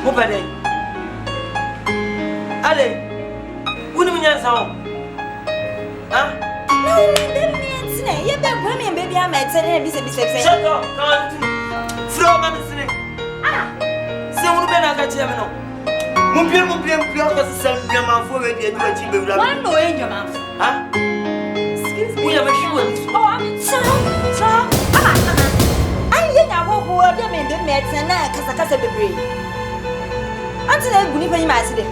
Speaker 2: Mupade. Ale. Uni munyansa ho. Ah?
Speaker 4: No, baby, it's ne. You be women baby am tell be say.
Speaker 2: Shut up. Come on. Flow mama sine. Ah. Se unu be na ka chie me no. Mumpie ko se ndia manfo we dia ni chi be wura.
Speaker 4: One no en your mouth.
Speaker 2: Ah?
Speaker 4: Excuse me.
Speaker 2: We have a shoe.
Speaker 4: Oh, I'm sorry. I nya wo de me be me na kasa bebre. Until I believe in my city.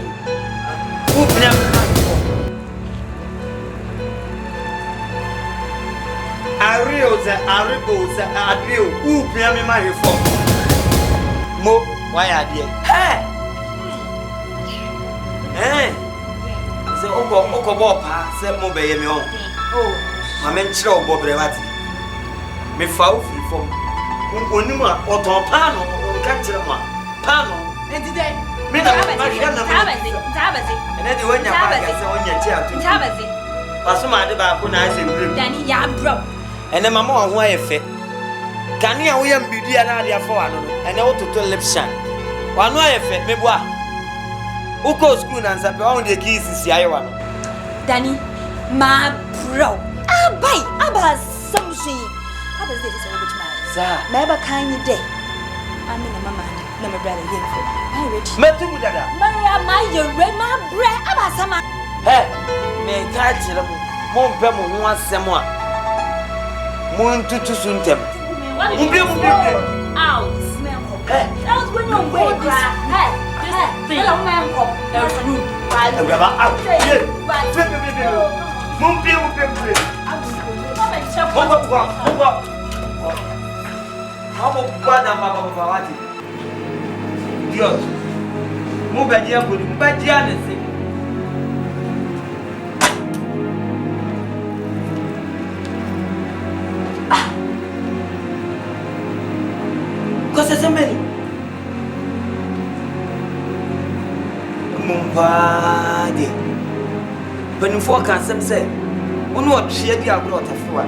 Speaker 2: Ariel, who play me my phone? Mo, why are you? Hey! The Oko said Mo by me on. Oh, my men show Bob Rewati. Me foul from Unima or Tompano or Catcherma. Pano, and today. And then the one on your chair to Tabazi. Pasuma de Bakuna,
Speaker 4: Danny, ya bro.
Speaker 2: And then Mamma, why a fit? Can you William be dear for and out to lip shine? One way a fit, me bois. Who goes school and sap on the keys is Iowa?
Speaker 4: Danny, my bro. Ah, bye, about something. How does this over tonight?
Speaker 2: Sir,
Speaker 4: never kind day. I'm in a mama, no, my brother here for.
Speaker 2: Metu dada.
Speaker 4: Maria, my bread, about some.
Speaker 2: Hey, me catch them. Mon père, mon c'est moi. Mon tout suntem.
Speaker 8: Out. Hey. That was when you're way cry. Hey. Hello, man. There's a room.
Speaker 2: Dios. Mubadia budi, mubadia nese. Kosa sembeni. Mumbadi. Bani foka semse. Onu otwe di agro otafo a.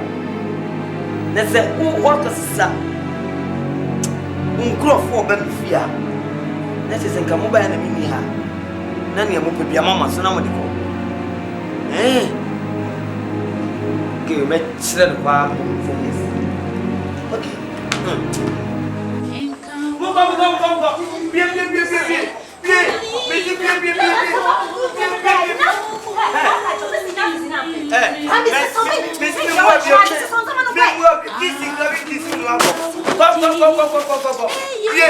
Speaker 2: Nese wo wakasa. Unkrofo ba mfia. Nese senka mobile na mini ha. Na ne mo pebia mama so na mo de ko. Ke me chire no ba mo focus. Okay. Go. Bien.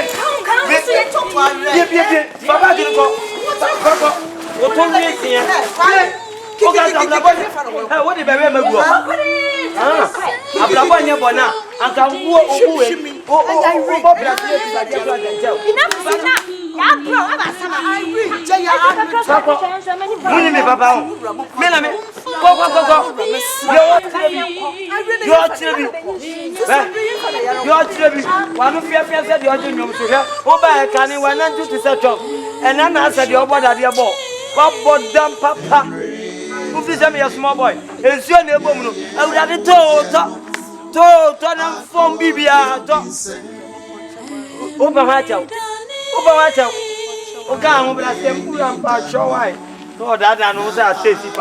Speaker 2: Small boy, it's your neighbor. I would have told from Bibia. Open watch out. Okay, I'm going to say, I'm not sure why. No, that I know that says it.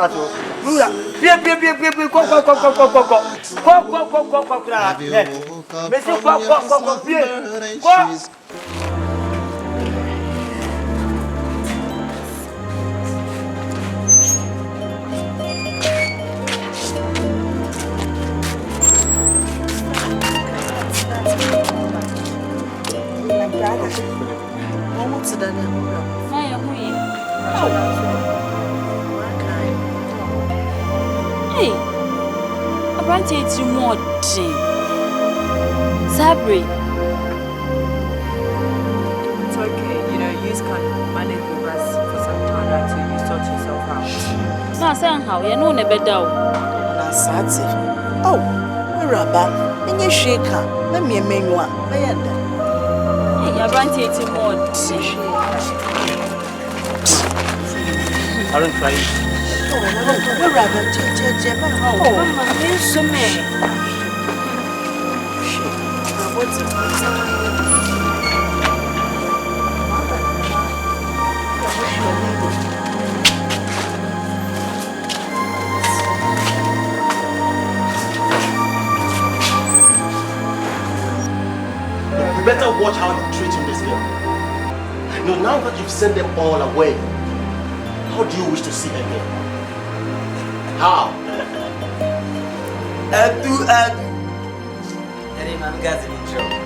Speaker 8: Hey, I want to eat more. Sabri.
Speaker 10: It's okay, you know, you can manage with us for some time until you sort yourself out.
Speaker 8: No, somehow, you know, never doubt.
Speaker 3: Nasati. Oh, Rabba, and you shake her. Let me a menu.
Speaker 8: I want to eat more.
Speaker 6: I don't try.
Speaker 3: Oh, Rabba, Mama, miss me. What's it?
Speaker 6: You better watch how you treat this girl. No, now that you've sent them all away, how do you wish to see her again? How?
Speaker 2: Adu. I'm getting in trouble.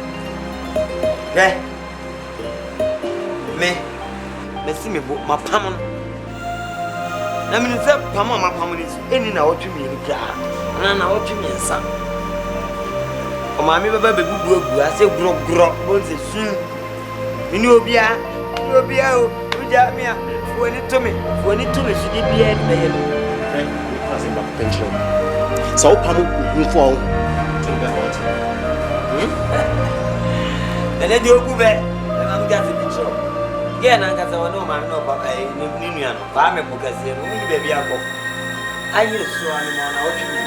Speaker 2: Me see me my pamon. Na me say pamon my pamon is any na what you mean kra. Na what you mean sa. O ma me baba be gugu ase gro bon se sun. Me ni obia o uja me a woni to me so di bia ni be ye no.
Speaker 6: Because in back pension. So pamon ku for to be hot.
Speaker 2: Ele di ogu be na I'm getting in trouble. Yeah, na ngasa wono ma no papa ni nua no ba me pokasie no ni baby akọ ayi so ani mo na otu ni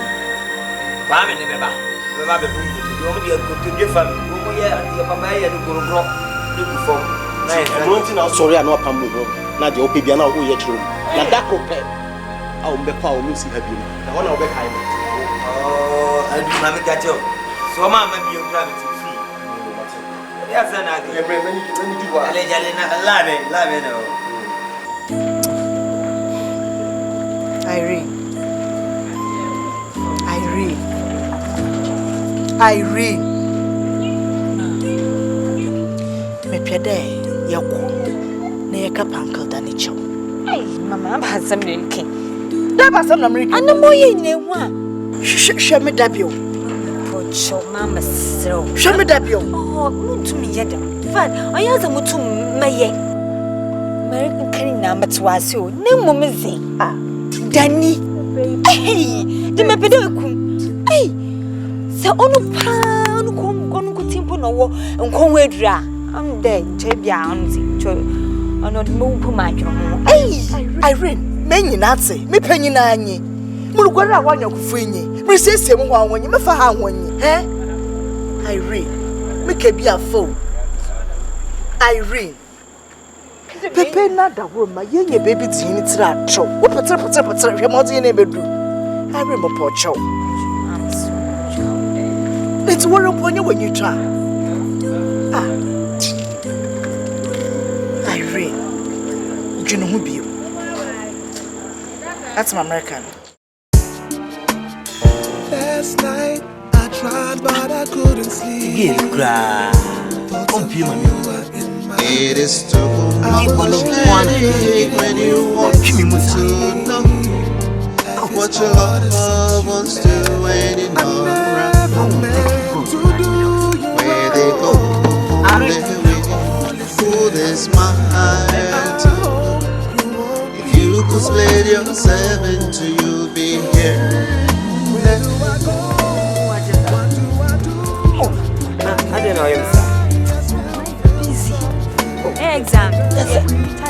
Speaker 2: ba me ne beba be bu ni o mo di akoto je fam o mo ye ati papa ye ni gorogro ni ku fom na e
Speaker 6: no nti na sorry ano pambo bro na de ope bia na o ye chiro na da ko pe a o mbe pa o mi si ha bi na wona o be kai me
Speaker 2: adu ma me gacho so ma bi o grab ti fi ya sana ke
Speaker 6: many do what
Speaker 2: ale jale na lave no
Speaker 3: Irene, Irene. Me pede yako. Na yaka pankal dani chow.
Speaker 4: Hey, Mama, I'm handsome looking.
Speaker 3: Da ba sam na America.
Speaker 4: And the more you know,
Speaker 3: Show me dabio.
Speaker 4: Pocho, Mama, so.
Speaker 3: Show me dabio.
Speaker 4: Oh, to me, yet. But I have a mutu may. American carrying number to us, so no mummy. Ah, Danny. Hey, the Mapedo. Hey, so on a pound, on Timpo no and Conwedra. I'm dead, Jabia, on not move my drum. Hey,
Speaker 3: Irene, many Nazi, me penny nani. Mugara one your fringy. Resist him when you never have one, eh? Irene, make a be a fool. Irene. Pepe not that woman, my young baby teen, it's that show. What put your mother in a bedroom? I remember poor show. Let's worry upon you when you try. Ah, Irene, you know who be you? That's my American.
Speaker 9: Last night I tried but I couldn't sleep.
Speaker 2: Get cry.
Speaker 1: It is too much headache when you want to know what your love wants to when you're not around. Where they go on their way, who they smile to. If you could split yourself into you'll be here.
Speaker 2: I didn't know him, sir.
Speaker 4: exam.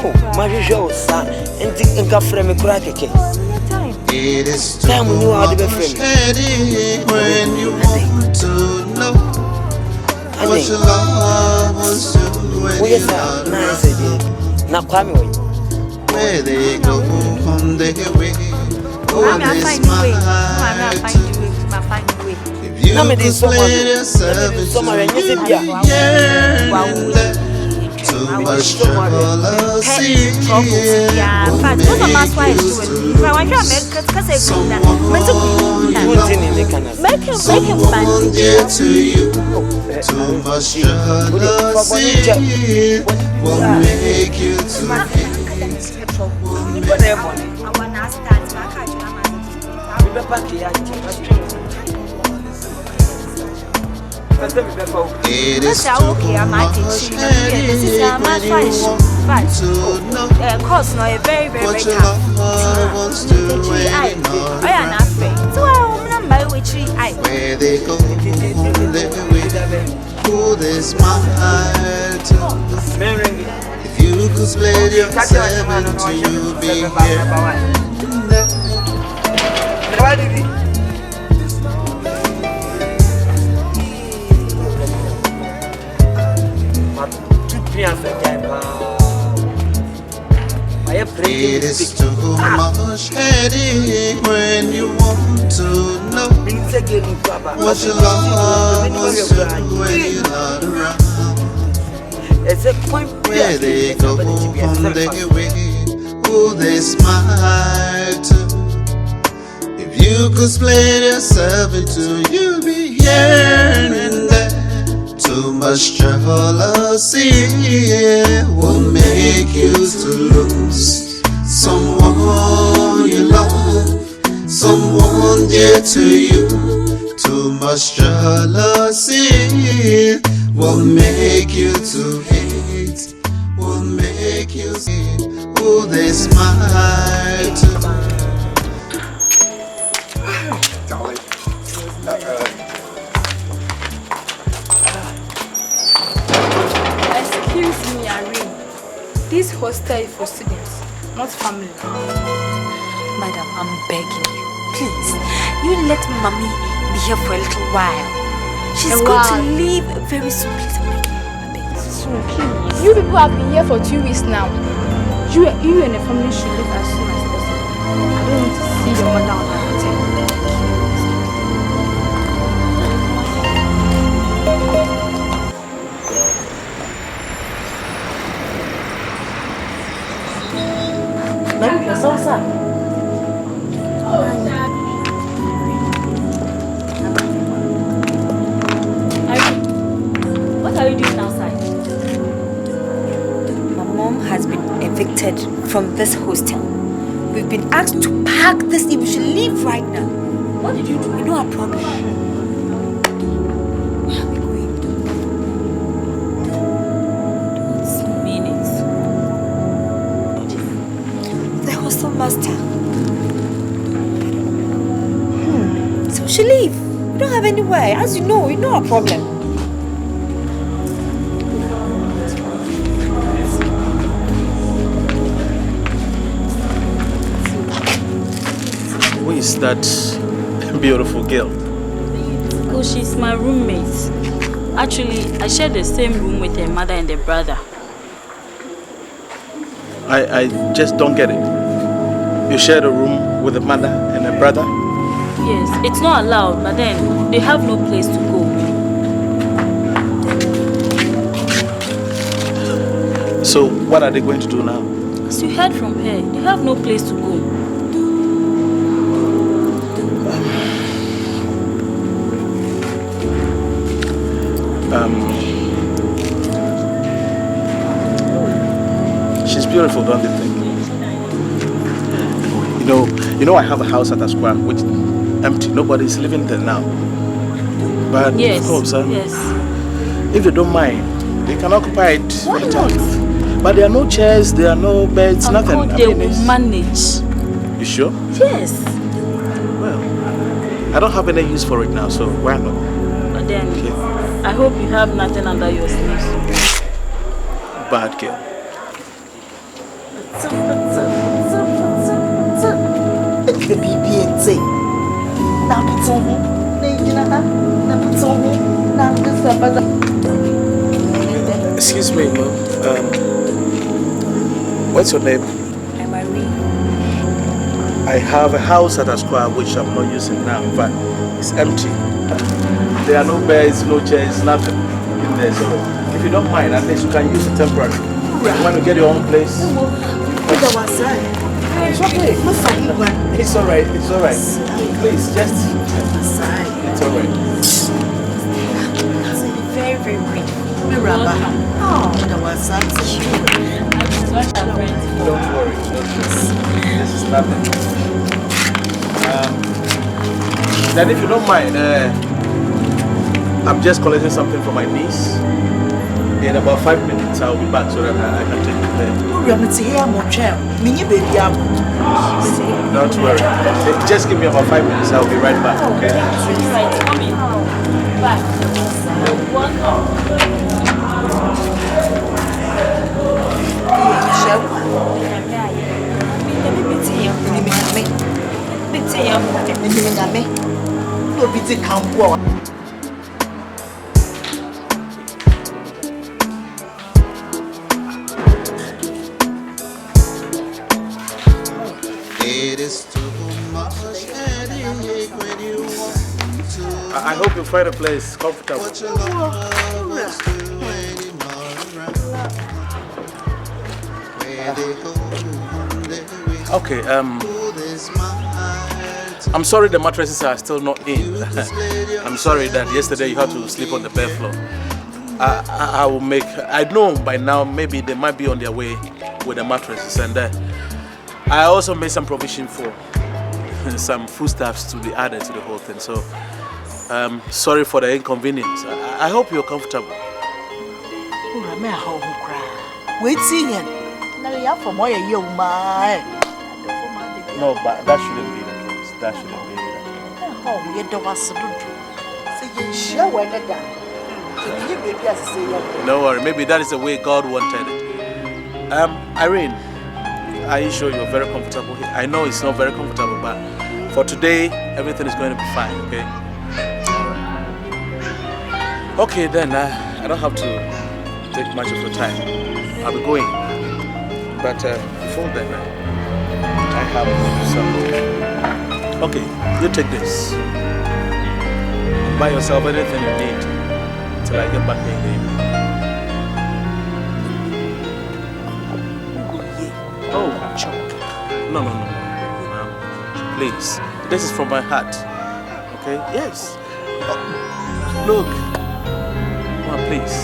Speaker 2: Oh, my show, sir. And think of frame a crack.
Speaker 1: It is too much headache when you want to know what your love wants to when you're not around.
Speaker 2: Now, come away.
Speaker 1: Where they go on their way, oh, they smile to. If you could split yourself into you, too much trouble, see, will make you to someone dear to you. Too much jealousy will make you to hate. It is too much headache when you want to know
Speaker 4: course, no, a very, very
Speaker 1: what your love wants to when you're not around.
Speaker 4: So I'm by which
Speaker 1: Where they go on their way, who they smile to. If you could split yourself into you'd be here. It is too much headache when you want to know what your love wants to when you're not around. Where they go on their way, who they smile to. If you could split yourself into you'd be here and there. Too much jealousy will make you to lose someone you love, someone dear to you. Too much jealousy will make you to hate, will make you see who they smile to.
Speaker 11: Excuse me, Irene. This hostel is for students, not family.
Speaker 4: Madam, I'm begging you, please. You let mommy be here for a little while. She's going to leave very soon. Please, I'm begging you.
Speaker 11: Soon, please. You people have been here for 2 weeks now. You and the family should leave as soon as possible. I don't want to see your mother on the hotel.
Speaker 4: evicted from this hostel. We've been asked to pack this if we should leave right now. What did you do? You know our problem. Where are we going? Don't mean it. The hostel master. So we should leave. We don't have anywhere. As you know our problem.
Speaker 6: Who is that beautiful girl?
Speaker 8: Oh, she's my roommate. Actually, I share the same room with her mother and her brother.
Speaker 6: I just don't get it. You share a room with a mother and a brother?
Speaker 8: Yes, it's not allowed, but then they have no place to go.
Speaker 6: So what are they going to do now?
Speaker 8: As you heard from her, they have no place to go.
Speaker 6: She's beautiful, don't you think? You know I have a house at Asquam which is empty. Nobody's living there now. But
Speaker 8: yes,
Speaker 6: of course,
Speaker 8: yes.
Speaker 6: If they don't mind, they can occupy it for the time. But there are no chairs, there are no beds, nothing.
Speaker 8: They will manage.
Speaker 6: You sure?
Speaker 8: Yes.
Speaker 6: Well, I don't have any use for it now, so why not?
Speaker 8: But then, I hope you have nothing under your sleeves.
Speaker 6: Bad girl. Excuse me, Mom. What's your name?
Speaker 4: I'm Irene.
Speaker 6: I have a house at Asqua which I'm not using now. In fact, it's empty. There are no beds, no chairs, nothing in there. So if you don't mind, at least you can use it temporarily. You want to get your own place? It's okay. It's alright, it's alright. Please, just... It's alright.
Speaker 4: Very, very grateful.
Speaker 6: Don't worry. This is nothing. Then if you don't mind, I'm just collecting something for my niece. In about 5 minutes, I'll be back so that I can take it there. Don't worry. Just give me about 5 minutes. I'll be right back. Okay?
Speaker 8: Right, come in. Back.
Speaker 1: It is too much headache when you want to.
Speaker 6: I hope you find a place comfortable.
Speaker 1: What your lovers do anymore around. Where they go on their way.
Speaker 6: Okay, I'm sorry the mattresses are still not in. I'm sorry that yesterday you had to sleep on the bare floor. I will make... I know by now maybe they might be on their way with the mattresses, and I also made some provision for some foodstuffs to be added to the whole thing. So, sorry for the inconvenience. I hope you're comfortable. No, but that shouldn't be the case. That shouldn't be the case. Don't worry, maybe that is the way God wanted it. Irene, are you sure you're very comfortable here? I know it's not very comfortable, but for today, everything is going to be fine, okay? Okay, then, I don't have to take much of your time. I'll be going. But before then, I have some... Okay, you take this. Buy yourself anything you need till I get back in the evening. Oh, no. Please, this is from my heart. Okay? Yes. Oh, look. Come on, please.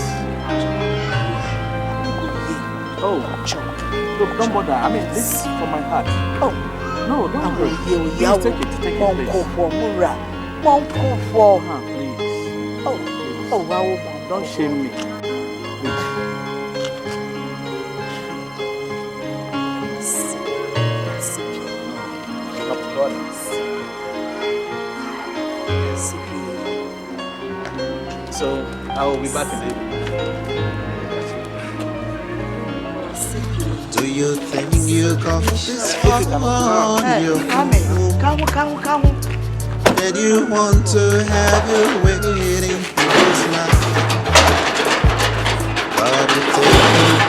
Speaker 6: Oh,
Speaker 2: Look, don't bother. I mean, this is from my heart.
Speaker 3: Oh.
Speaker 2: No, don't worry. Please take it, please. Please.
Speaker 3: Oh, wow.
Speaker 2: Don't shame me. Please. So, I will be back in a minute.
Speaker 1: Do you think you got this far on your own? That you want to have your waiting people's life? But if they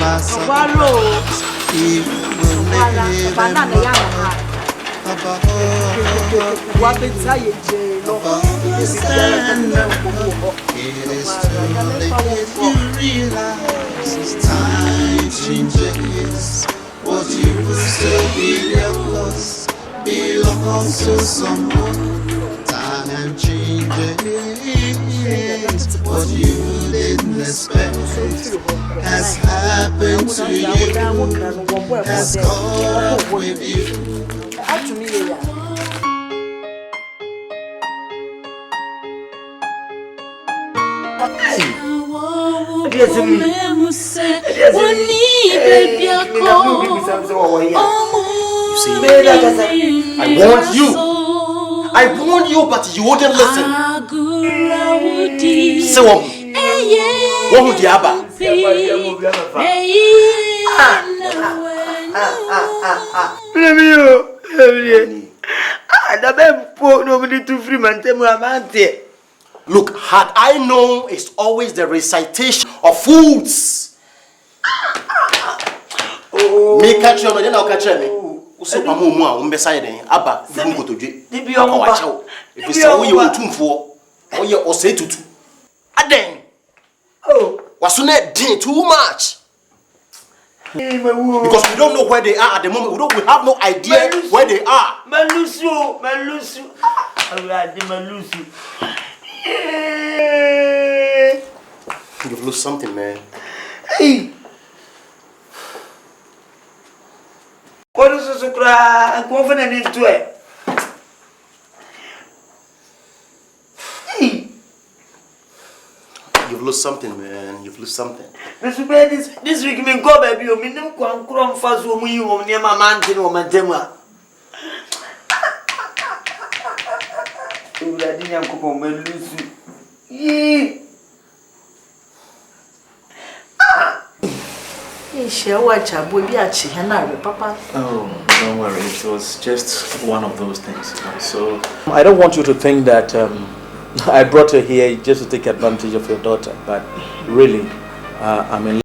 Speaker 1: pass surprise, you will never understand. It is too late if you realize as time changes. What used to be yours belongs to someone. Time changes. What you didn't expect has happened to you, has caught up with you.
Speaker 6: I warned you, but you wouldn't listen. So, what would you have? Look, had I known it's always the recitation of foods. Me catch you, then I'll catch me. So, I'm going to say, Abba, you go to jail. If you say, oh, you're too for, or you're say to two. Aden. Oh, what's on that too much? Because we don't know where they are at the moment. We have no idea where they are.
Speaker 2: Malusu.
Speaker 6: You've lost something, man.
Speaker 2: Hey. What is this? I'm confident into it.
Speaker 6: You've lost something, man. You've lost something.
Speaker 2: This week, me go baby. Me no kwan fast wo mu yi wo ne ma man wo mantem a. Ewurade nyankopon malusu. Yi.
Speaker 12: Oh, don't worry. It was just one of those things. So I don't want you to think that I brought her here just to take advantage of your daughter. But really, I'm in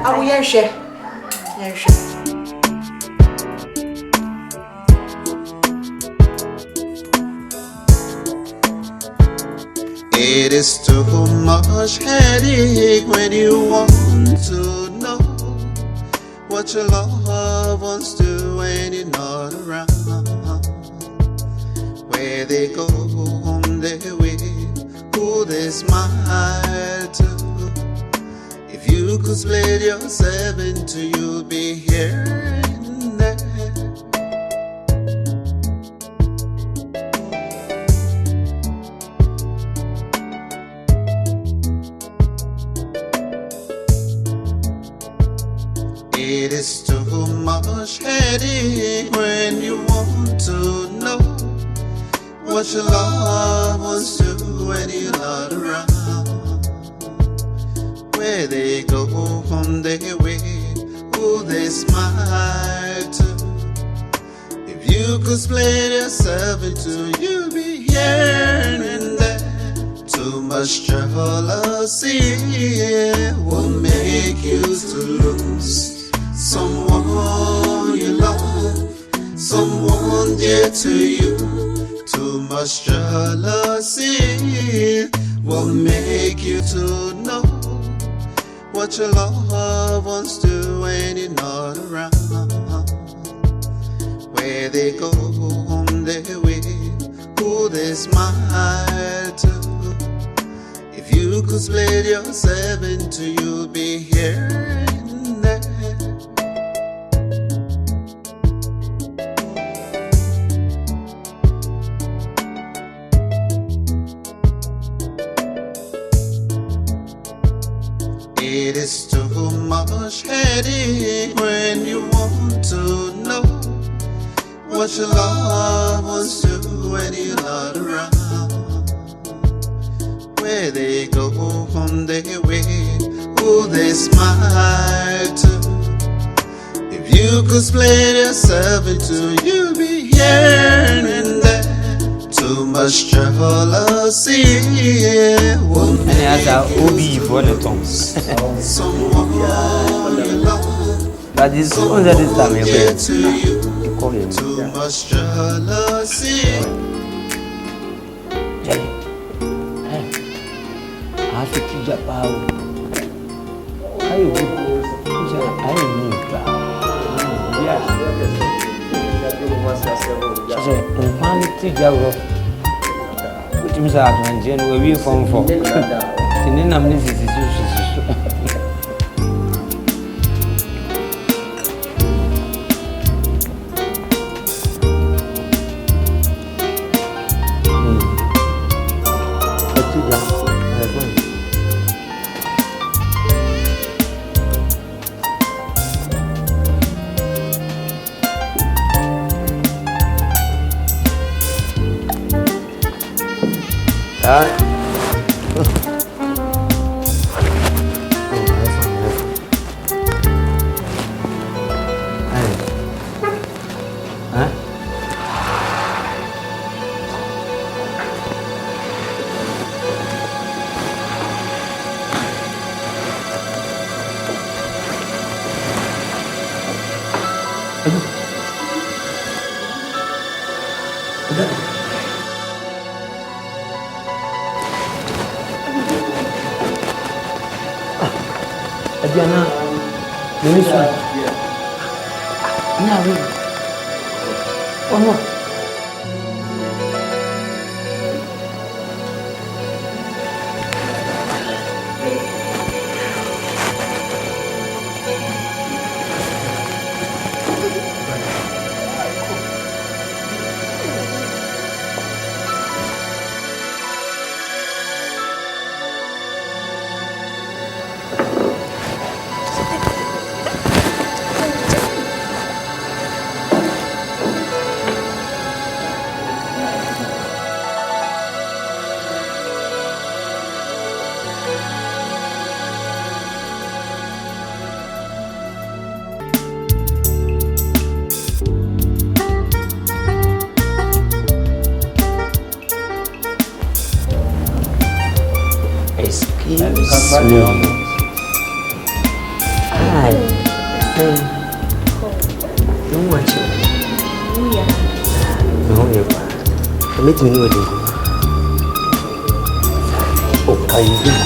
Speaker 3: Awu yenhwe.
Speaker 1: It is too much headache when you want to know what your loved ones do when you're not around. Where they go on their way, who they smile to. If you could split yourself into, you'll be here and there. It is too much headache when you want to know what your loved ones do when you're not around. Where they go on their way, who they smile to. If you could split yourself into, you'd be here and there. Too much jealousy will make you to lose someone you love, someone dear to you. Too much jealousy will make you to know what your loved ones do when you're not around. Where they go on their way, who they smile to. If you could split yourself into, you'll be here and there. It is too much headache when you want to know what your loved ones do when you're not around. Where they go on their way, who they smile to. If you could split yourself into, you'd be here and there. Too much jealousy will make you someone you love.
Speaker 2: That is on the time you
Speaker 1: Too much jealousy.
Speaker 2: I think you just bow. I need yes. So, one teacher, which means I can we from for. The name of this is Adriana, Melissa. No. Oh no. don't want you.
Speaker 4: Oh, yeah.
Speaker 2: No, you're meet me with you. Oh, are you good?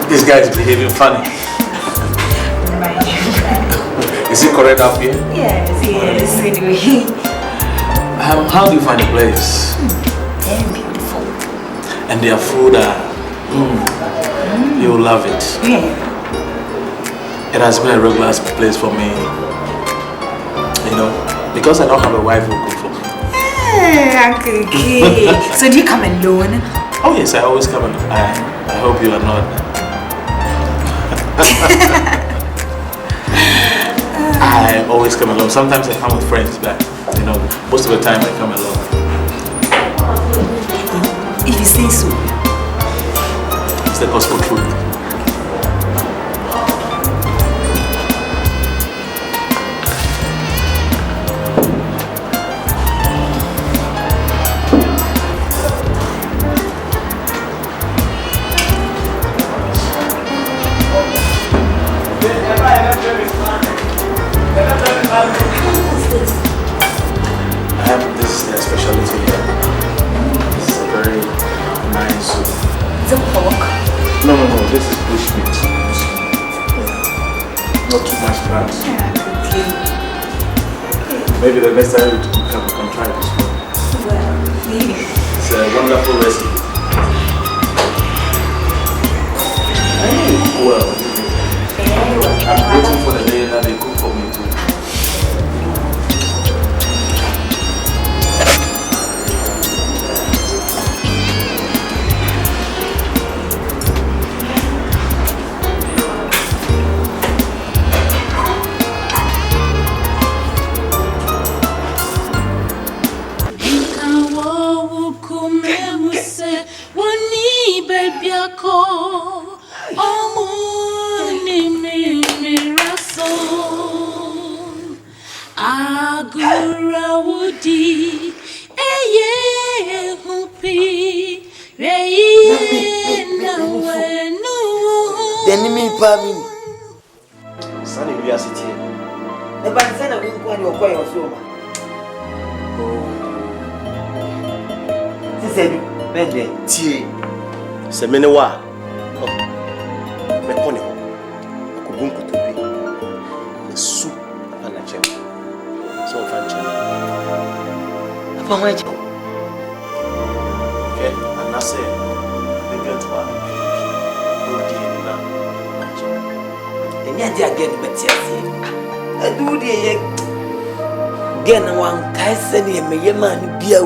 Speaker 12: This guy is behaving funny. Is it correct up here?
Speaker 4: Yes, anyway.
Speaker 12: How do you find the place?
Speaker 4: Very beautiful.
Speaker 12: And their food, you'll love it.
Speaker 4: Yeah.
Speaker 12: It has been a regular place for me, you know, because I don't have a wife who cook for me.
Speaker 4: Uncle K. So do you come alone?
Speaker 12: Oh yes, I always come alone. I hope you are not. I always come alone. Sometimes I come with friends, but you know, most of the time I come alone.
Speaker 4: If you say so.
Speaker 12: It's the gospel truth. This is their specialty here. This is a very nice soup.
Speaker 4: Is it pork?
Speaker 12: No, this is bush meat. Not too much fat.
Speaker 4: Okay.
Speaker 12: Maybe the next time we can try this one.
Speaker 4: Well, maybe.
Speaker 12: It's a wonderful recipe. Well, I'm waiting for the day that they cook for me too.
Speaker 2: Sunny, we are sitting. The band said, I will go and acquire your soul. She said, Bende, tea.
Speaker 6: Semenewa. Mepone. Kubunku to be. The soup and a chip. So fancy.
Speaker 2: Upon my job.
Speaker 6: Okay, and I say, the girl to her.
Speaker 2: And yet, they are getting better. I do the again one Tyson and my man beer.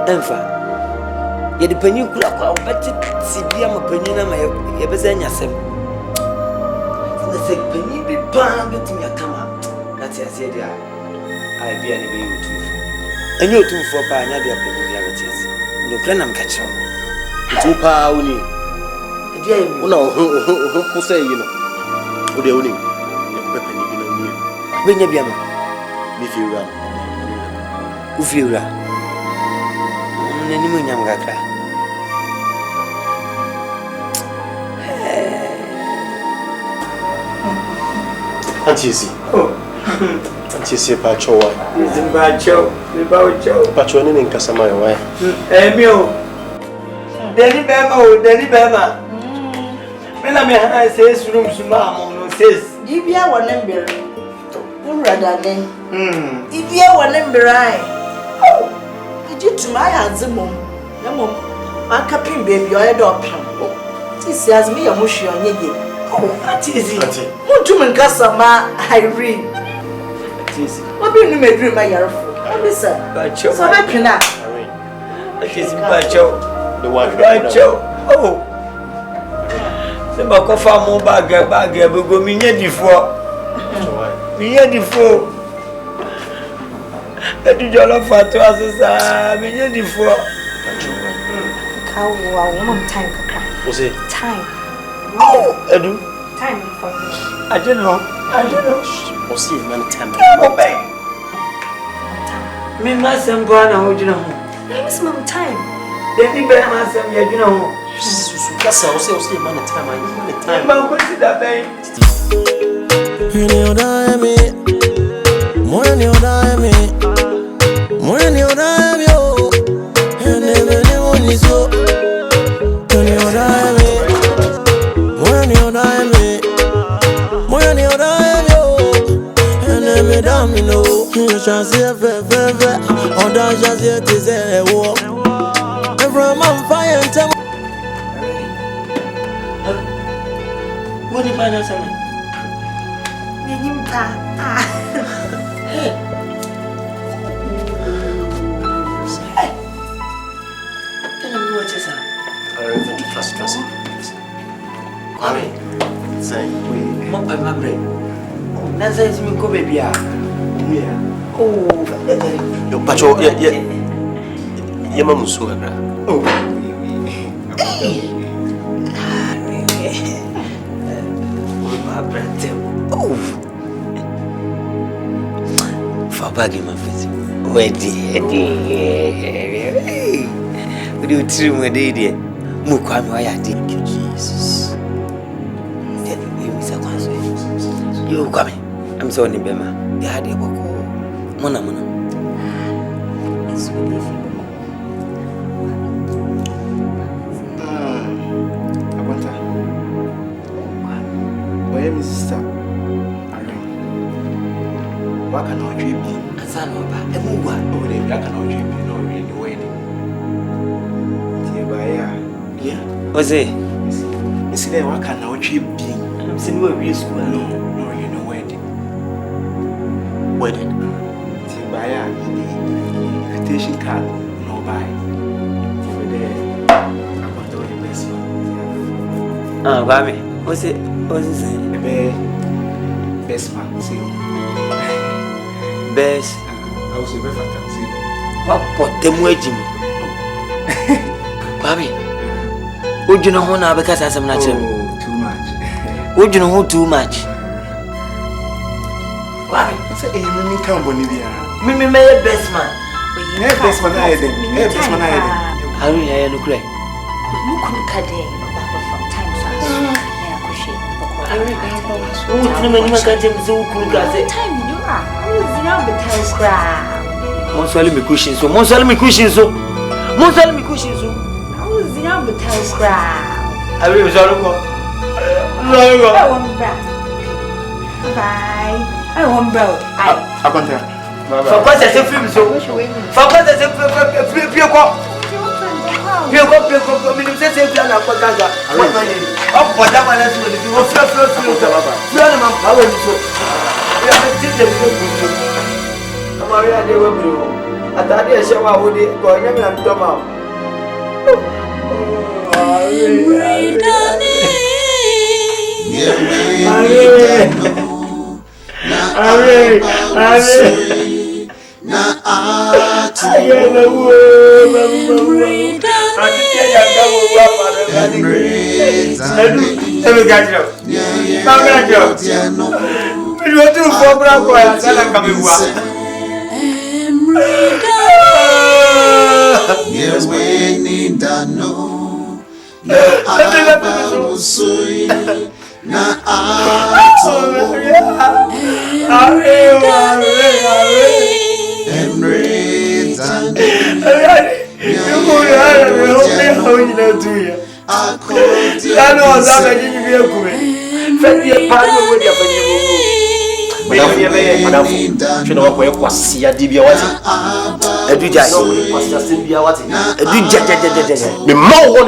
Speaker 2: Enfa. Yet the peninsula, I'll bet it. See, be a penina, my Ebezania. The sick penny be pounded to me a come out. That's I said, I be any baby too. And you're too for Panya, dear penny. No plan, I'm catching.
Speaker 6: Two pounds. No, who say you know? Who they only weapon you know?
Speaker 2: When you be a man,
Speaker 6: if you run,
Speaker 2: if you run, any young gaka.
Speaker 6: Auntie, Auntie, Pacho,
Speaker 2: is in Pacho,
Speaker 6: Patronin in Casamaya, why?
Speaker 2: Emil, Denny Bema. When I say room to mamma, says, if you are one number, rather than if you are one number, oh, did you to my hands, mum? My capping baby, or adoption. She says me a mushy on ye. Oh, that is it. Won't you make us a ma? I read.
Speaker 3: Obi no me dream my yarfo. Obi sir. So be pina.
Speaker 2: She's bacho.
Speaker 6: The one.
Speaker 2: Bacho. Oh. Se ba ko fa mo bag be go mi nya difo. Mi nya difo. Edu jolo fa to asesa mi nya difo.
Speaker 4: Ka wo mom time kakra.
Speaker 6: What's it?
Speaker 4: Time.
Speaker 2: Oh, Edu.
Speaker 4: Time for me.
Speaker 2: I don't know.
Speaker 6: What's it, man? Time.
Speaker 2: Me masem bra na ho jina ho.
Speaker 4: Miss mom time.
Speaker 2: Dem bi be masem ya jina ho.
Speaker 6: That's how what's it, man? Time. Man, time.
Speaker 2: Man ko si da ben. What if I know something?
Speaker 6: Yo, Pacho, yeah, mama so bra. Oh.
Speaker 2: Oh. For bagging my face. Where would you trim with the idea? Mukwam, why I thank you, Jesus. You coming? I'm sorry, Bema. You had a book. Mona. It's really
Speaker 5: Sister, what can I dream?
Speaker 2: I said, no, but I move on.
Speaker 5: Oh, they black and no dream, no, in the wedding. Yeah.
Speaker 2: What's it?
Speaker 5: You see, what can I dream?
Speaker 2: I'm saying, we're real school.
Speaker 5: No, in the wedding.
Speaker 6: Wedding?
Speaker 5: Tibaya, invitation card, no buy. Tibaya, I'm going to the best one.
Speaker 2: Ah, Bami, what's it? What's it saying?
Speaker 5: Best man, see.
Speaker 2: Best.
Speaker 5: I was a better see.
Speaker 2: What put them waiting? Bami, would you know who now because I'm not
Speaker 5: too much.
Speaker 2: Would you know who too much? Bami,
Speaker 5: what's a me come Bolivia?
Speaker 2: Me my best man.
Speaker 5: Best man, I did. Best man, I did.
Speaker 2: How do you look like? Time you are. Monsali me cushion so. I was in the I will bye. I won't bro. I can't tell. For what I say, film so. For what I say,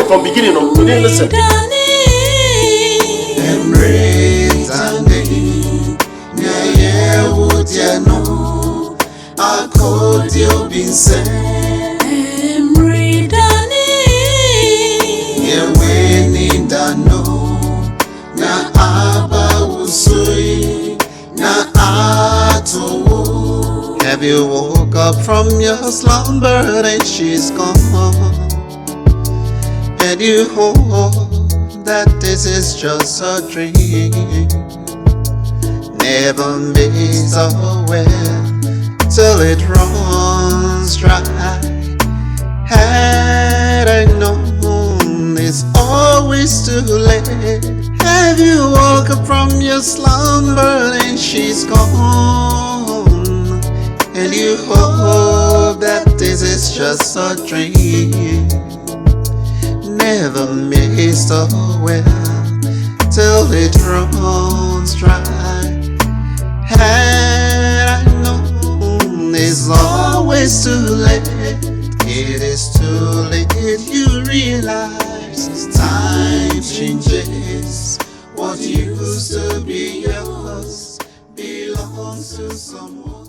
Speaker 6: from beginning of listen.
Speaker 1: EMMERE DANE, yeah, would you know? I called you been said.
Speaker 7: EMMERE DANE.
Speaker 1: Yeah, when in the no. Na aba usui. Na ato. Have you woke up from your slumber and she's gone? And you hope that this is just a dream. Never makes a well till it runs dry. Had I known it's always too late. Have you woke up from your slumber and she's gone? And you hope that this is just a dream. Never missed a well till it runs dry. Had I known it's always too late. It is too late, you realize time changes. What used to be yours belongs to someone.